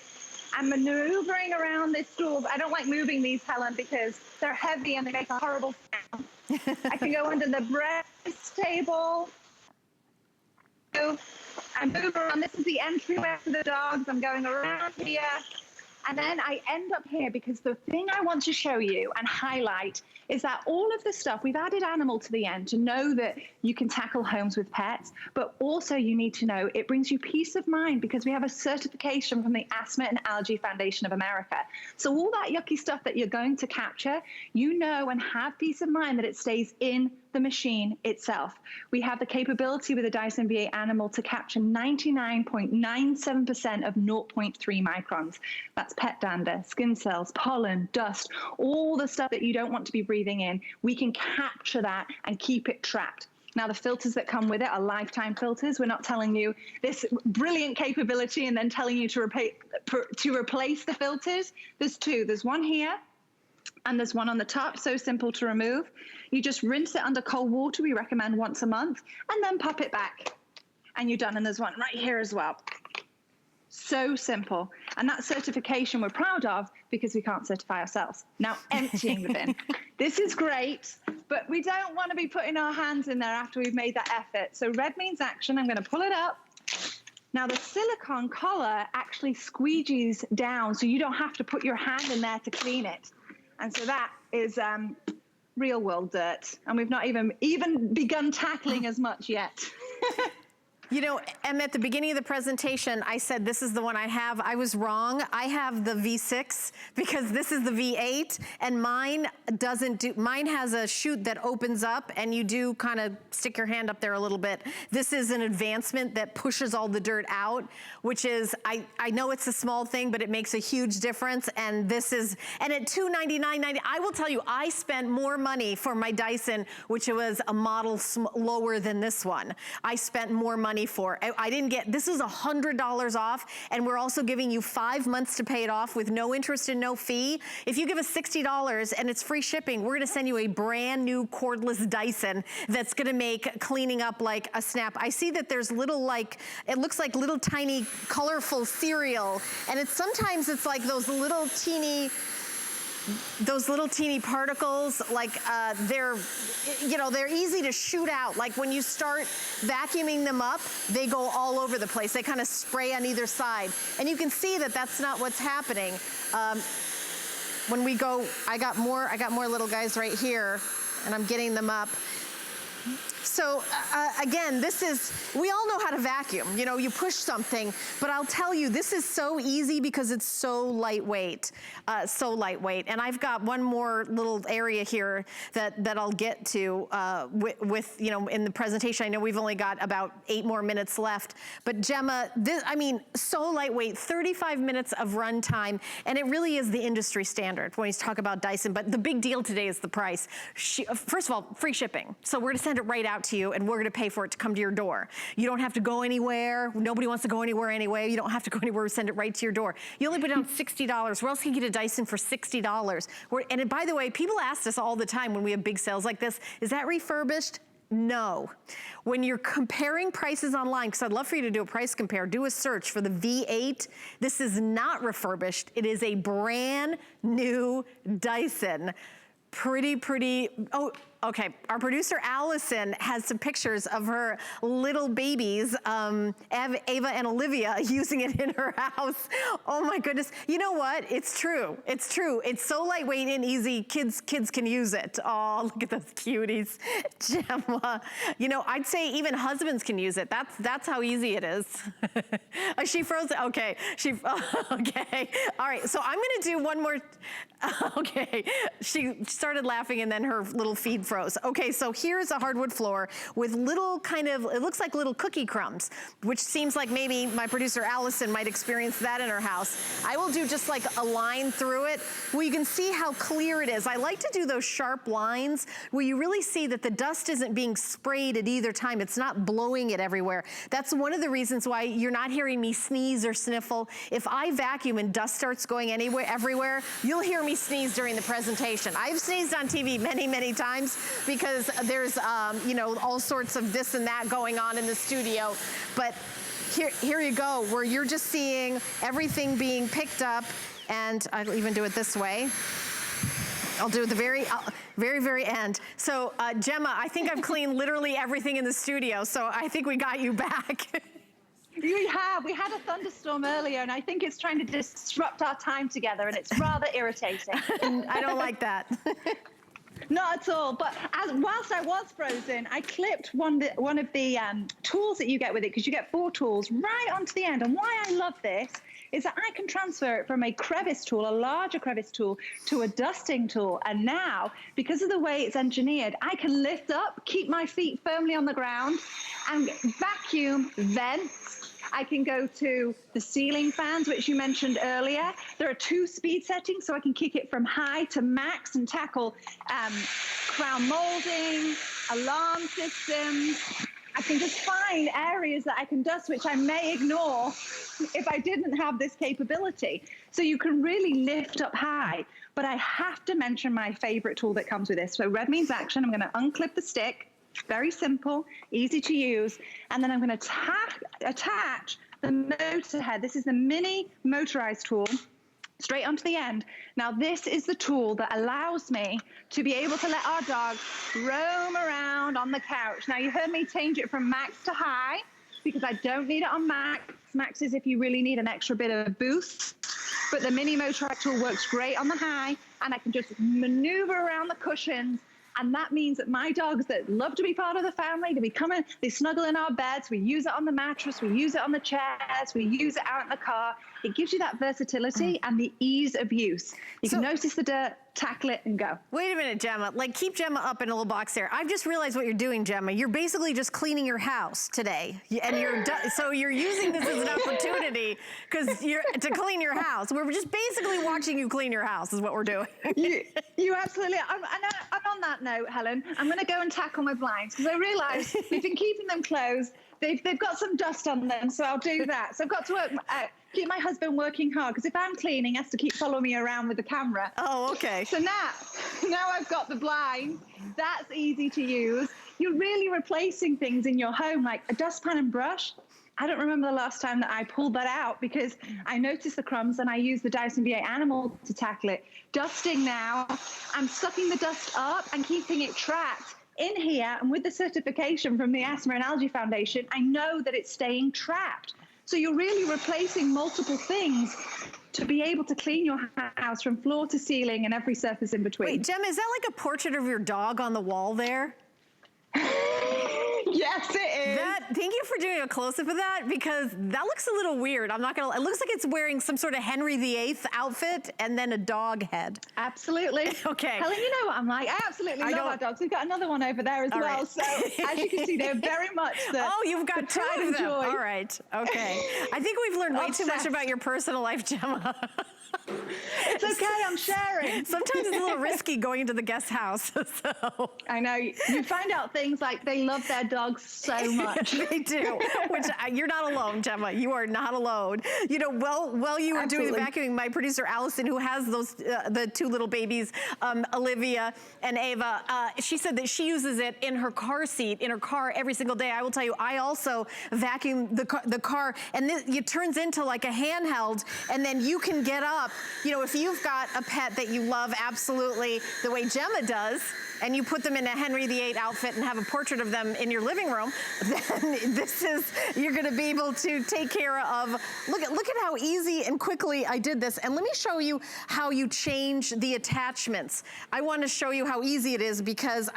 I'm maneuvering around this stool. I don't like moving these, Helen, because they're heavy and they make a horrible sound. I can go under the breakfast table. I'm moving around. This is the entryway for the dogs. I'm going around here. And then I end up here because the thing I want to show you and highlight is that all of the stuff, we've added animal to the end to know that you can tackle homes with pets, but also you need to know it brings you peace of mind because we have a certification from the Asthma and Allergy Foundation of America. So all that yucky stuff that you're going to capture, you know and have peace of mind that it stays in the machine itself. We have the capability with the Dyson V8 Animal to capture 99.97% of 0.3 microns. That's pet dander, skin cells, pollen, dust, all the stuff that you don't want to be breathing in. We can capture that and keep it trapped. Now, the filters that come with it are lifetime filters. We're not telling you this brilliant capability and then telling you to replace the filters. There's two. There's one here, and there's one on the top, so simple to remove. You just rinse it under cold water, we recommend once a month, and then pop it back, and you're done. And there's one right here as well. So simple. And that certification we're proud of because we can't certify ourselves. Now, emptying the bin. This is great, but we don't want to be putting our hands in there after we've made that effort. So red means action. I'm going to pull it up. Now, the silicone collar actually squeegees down, so you don't have to put your hand in there to clean it. And so that is real world dirt. And we've not even begun tackling as much yet. You know, Em, at the beginning of the presentation, I said this is the one I have. I was wrong. I have the V6 because this is the V8, and mine has a chute that opens up, and you do kind of stick your hand up there a little bit. This is an advancement that pushes all the dirt out, which is, I know it's a small thing, but it makes a huge difference. And this is, and at $299.90, I will tell you, I spent more money for my Dyson, which was a model lower than this one. I spent more money money for. I didn't get, this is $100 off, and we're also giving you 5 months to pay it off with no interest and no fee. If you give us $60 and it's free shipping, we're gonna send you a brand new cordless Dyson that's gonna make cleaning up like a snap. I see that there's little, like, it looks like little tiny colorful cereal, and sometimes it's like those little teeny particles, like they're easy to shoot out. Like when you start vacuuming them up, they go all over the place. They kind of spray on either side. And you can see that that's not what's happening. When we go, I got more little guys right here, and I'm getting them up. So again, we all know how to vacuum. You know, you push something, but I'll tell you, this is so easy because it's so lightweight, And I've got one more little area here that I'll get to with in the presentation. I know we've only got about 8 more minutes left, but Gemma, so lightweight, 35 minutes of run time, and it really is the industry standard when you talk about Dyson. But the big deal today is the price. First of all, free shipping. So we're gonna send it right out to you, and we're gonna pay for it to come to your door. You don't have to go anywhere. Nobody wants to go anywhere anyway. You don't have to go anywhere. We send it right to your door. You only put down $60. Where else can you get a Dyson for $60? And by the way, people ask us all the time when we have big sales like this, is that refurbished? No. When you're comparing prices online, because I'd love for you to do a price compare, do a search for the V8. This is not refurbished. It is a brand new Dyson. Pretty, oh, okay. Our producer Allison has some pictures of her little babies, Ava and Olivia, using it in her house. Oh my goodness. You know what? It's true. It's true. It's so lightweight and easy. Kids can use it. Oh, look at those cuties. Gemma. I'd say even husbands can use it. That's how easy it is. Oh, she froze. Okay. Okay. All right. So I'm going to do one more. Okay. She started laughing and then her little feed froze. Okay, so here's a hardwood floor with little it looks like little cookie crumbs, which seems like maybe my producer Allison might experience that in her house. I will do just like a line through it where you can see how clear it is. I like to do those sharp lines where you really see that the dust isn't being sprayed at either time. It's not blowing it everywhere. That's one of the reasons why you're not hearing me sneeze or sniffle. If I vacuum and dust starts going everywhere, you'll hear me sneeze during the presentation. I've sneezed on TV many, many times because there's, all sorts of this and that going on in the studio. But here you go, where you're just seeing everything being picked up, and I'll even do it this way. I'll do the very, very end. So, Gemma, I think I've cleaned literally everything in the studio, so I think we got you back. We had a thunderstorm earlier, and I think it's trying to disrupt our time together, and it's rather irritating. I don't like that. Not at all. But whilst I was frozen, I clipped one of the tools that you get with it, because you get 4 tools right onto the end. And why I love this is that I can transfer it from a crevice tool, a larger crevice tool, to a dusting tool. And now, because of the way it's engineered, I can lift up, keep my feet firmly on the ground, and vacuum vents. I can go to the ceiling fans, which you mentioned earlier. There are 2 speed settings, so I can kick it from high to max and tackle crown molding, alarm systems. I can just find areas that I can dust, which I may ignore if I didn't have this capability. So you can really lift up high. But I have to mention my favorite tool that comes with this. So red means action. I'm going to unclip the stick. Very simple, easy to use. And then I'm going to attach the motor head. This is the mini motorized tool straight onto the end. Now, this is the tool that allows me to be able to let our dog roam around on the couch. Now, you heard me change it from max to high because I don't need it on max. Max is if you really need an extra bit of boost. But the mini motorized tool works great on the high, and I can just maneuver around the cushions. And that means that my dogs that love to be part of the family, they snuggle in our beds, we use it on the mattress, we use it on the chairs, we use it out in the car. It gives you that versatility and the ease of use. You can notice the dirt, tackle it, and go. Wait a minute, Gemma. Like, keep Gemma up in a little box there. I've just realized what you're doing, Gemma. You're basically just cleaning your house today, and so you're using this as an opportunity to clean your house. We're just basically watching you clean your house is what we're doing. You absolutely are. And on that note, Helen, I'm going to go and tackle my blinds because I realize we've been keeping them closed. They've got some dust on them, so I'll do that. So I've got to keep my husband working hard because if I'm cleaning, he has to keep following me around with the camera. Oh, okay. So now I've got the blinds. That's easy to use. You're really replacing things in your home like a dustpan and brush. I don't remember the last time that I pulled that out because I noticed the crumbs and I used the Dyson V8 Animal to tackle it. Dusting now, I'm sucking the dust up and keeping it trapped in here, and with the certification from the Asthma and Allergy Foundation, I know that it's staying trapped. So you're really replacing multiple things to be able to clean your house from floor to ceiling and every surface in between. Wait, Gemma, is that like a portrait of your dog on the wall there? Yes, it is. Thank you for doing a close-up of that because that looks a little weird. I'm not gonna. It looks like it's wearing some sort of Henry VIII outfit and then a dog head. Absolutely. Okay. Helen, you know what I'm like. I absolutely love our dogs. We've got another one over there as well. Right. So as you can see, they're very much you've got two of them. All right. Okay. I think we've learned way too much about your personal life, Gemma. It's okay, I'm sharing. Sometimes it's a little risky going into the guest house. So. I know. You find out things like they love their dogs so much. They do. Which you're not alone, Gemma. You are not alone. You know, while you were doing the vacuuming, my producer Allison, who has those the two little babies, Olivia and Ava, she said that she uses it in her car seat, in her car every single day. I will tell you, I also vacuum the car, and it turns into like a handheld, and then you can get up. You know, if you've got a pet that you love absolutely the way Gemma does, and you put them in a Henry VIII outfit and have a portrait of them in your living room, then you're gonna be able to take care of, look at how easy and quickly I did this. And let me show you how you change the attachments. I wanna show you how easy it is because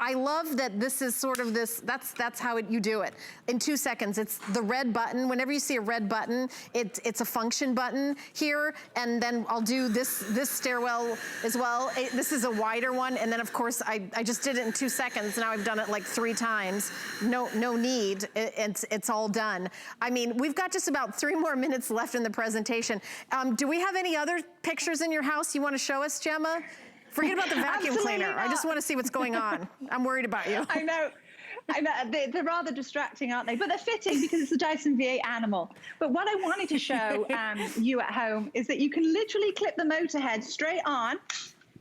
I love that this is sort of this, that's how you do it. In 2 seconds, it's the red button. Whenever you see a red button, it's a function button here, and then I'll do this stairwell as well. This is a wider one, and then of course, I just did it in 2 seconds. Now I've done it like 3 times. No need, it's all done. I mean, we've got just about 3 more minutes left in the presentation. Do we have any other pictures in your house you wanna show us, Gemma? Forget about the vacuum cleaner. I just want to see what's going on. I'm worried about you. I know. They're rather distracting, aren't they? But they're fitting because it's the Dyson V8 Animal. But what I wanted to show you at home is that you can literally clip the motor head straight on.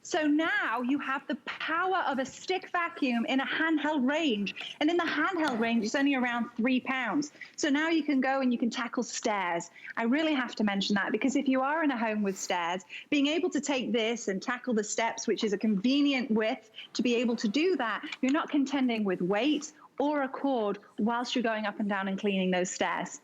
So now you have the power of a stick vacuum in a handheld range. And in the handheld range, it's only around 3 pounds. So now you can go and you can tackle stairs. I really have to mention that because if you are in a home with stairs, being able to take this and tackle the steps, which is a convenient width to be able to do that, you're not contending with weight or a cord whilst you're going up and down and cleaning those stairs.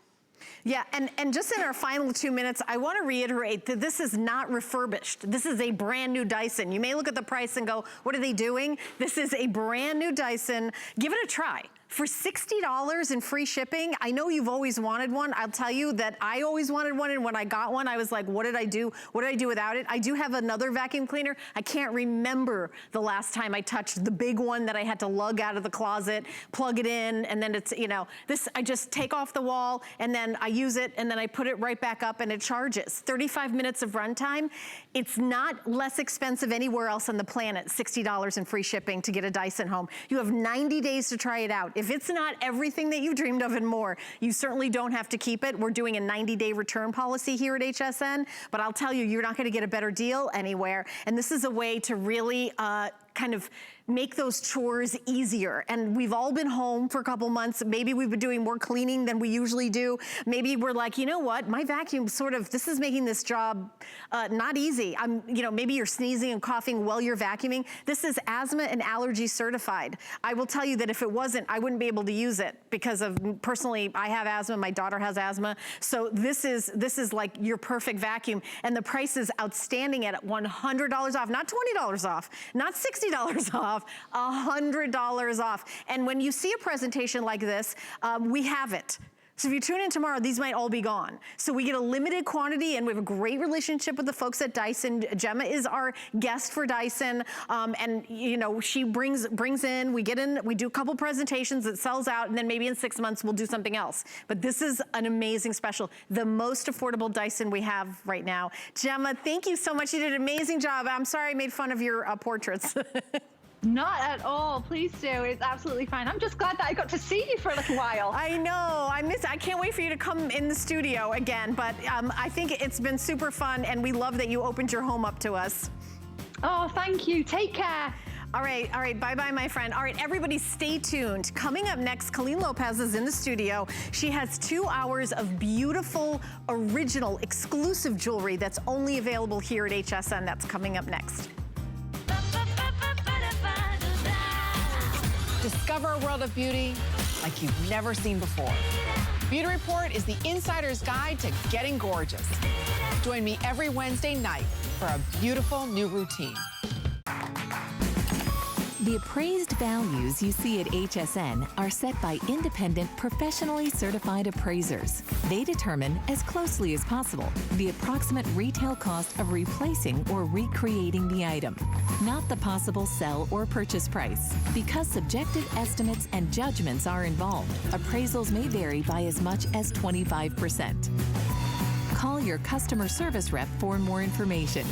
Yeah, and just in our final 2 minutes, I want to reiterate that this is not refurbished. This is a brand new Dyson. You may look at the price and go, what are they doing? This is a brand new Dyson. Give it a try. For $60 in free shipping, I know you've always wanted one. I'll tell you that I always wanted one, and when I got one, I was like, what did I do? What did I do without it? I do have another vacuum cleaner. I can't remember the last time I touched the big one that I had to lug out of the closet, plug it in, and then it's, you know, this, I just take off the wall, and then I use it, and then I put it right back up, and it charges. 35 minutes of runtime. It's not less expensive anywhere else on the planet, $60 in free shipping to get a Dyson home. You have 90 days to try it out. If it's not everything that you've dreamed of and more, you certainly don't have to keep it. We're doing a 90-day return policy here at HSN, but I'll tell you, you're not gonna get a better deal anywhere. And this is a way to really kind of make those chores easier. And we've all been home for a couple months. Maybe we've been doing more cleaning than we usually do. Maybe we're like, you know what? My vacuum sort of, this is making this job not easy. You know, maybe you're sneezing and coughing while you're vacuuming. This is asthma and allergy certified. I will tell you that if it wasn't, I wouldn't be able to use it because of, personally, I have asthma, my daughter has asthma. So this is like your perfect vacuum. And the price is outstanding at $100 off, not $20 off, not $60 off, $100 off. And when you see a presentation like this, we have it. So if you tune in tomorrow, these might all be gone. So we get a limited quantity, and we have a great relationship with the folks at Dyson. Gemma is our guest for Dyson, and you know, she brings in, we do a couple presentations, it sells out, and then maybe in 6 months we'll do something else. But this is an amazing special, the most affordable Dyson we have right now. Gemma, thank you so much. You did an amazing job. I'm sorry I made fun of your portraits. Not at all. Please do. It's absolutely fine. I'm just glad that I got to see you for a little while. I know. I can't wait for you to come in the studio again. But I think it's been super fun, and we love that you opened your home up to us. Oh, thank you. Take care. All right. Bye-bye, my friend. All right, everybody stay tuned. Coming up next, Colleen Lopez is in the studio. She has 2 hours of beautiful, original, exclusive jewelry that's only available here at HSN. That's coming up next. Discover a world of beauty like you've never seen before. Beauty Report is the insider's guide to getting gorgeous. Join me every Wednesday night for a beautiful new routine. The appraised values you see at HSN are set by independent, professionally certified appraisers. They determine, as closely as possible, the approximate retail cost of replacing or recreating the item, not the possible sell or purchase price. Because subjective estimates and judgments are involved, appraisals may vary by as much as 25%. Call your customer service rep for more information.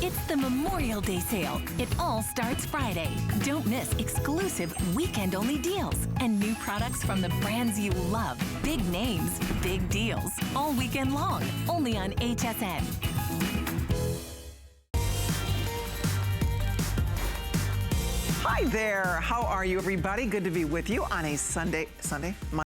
It's the Memorial Day sale. It all starts Friday. Don't miss exclusive weekend-only deals and new products from the brands you love. Big names, big deals, all weekend long, only on HSN. Hi there. How are you, everybody? Good to be with you on a Sunday.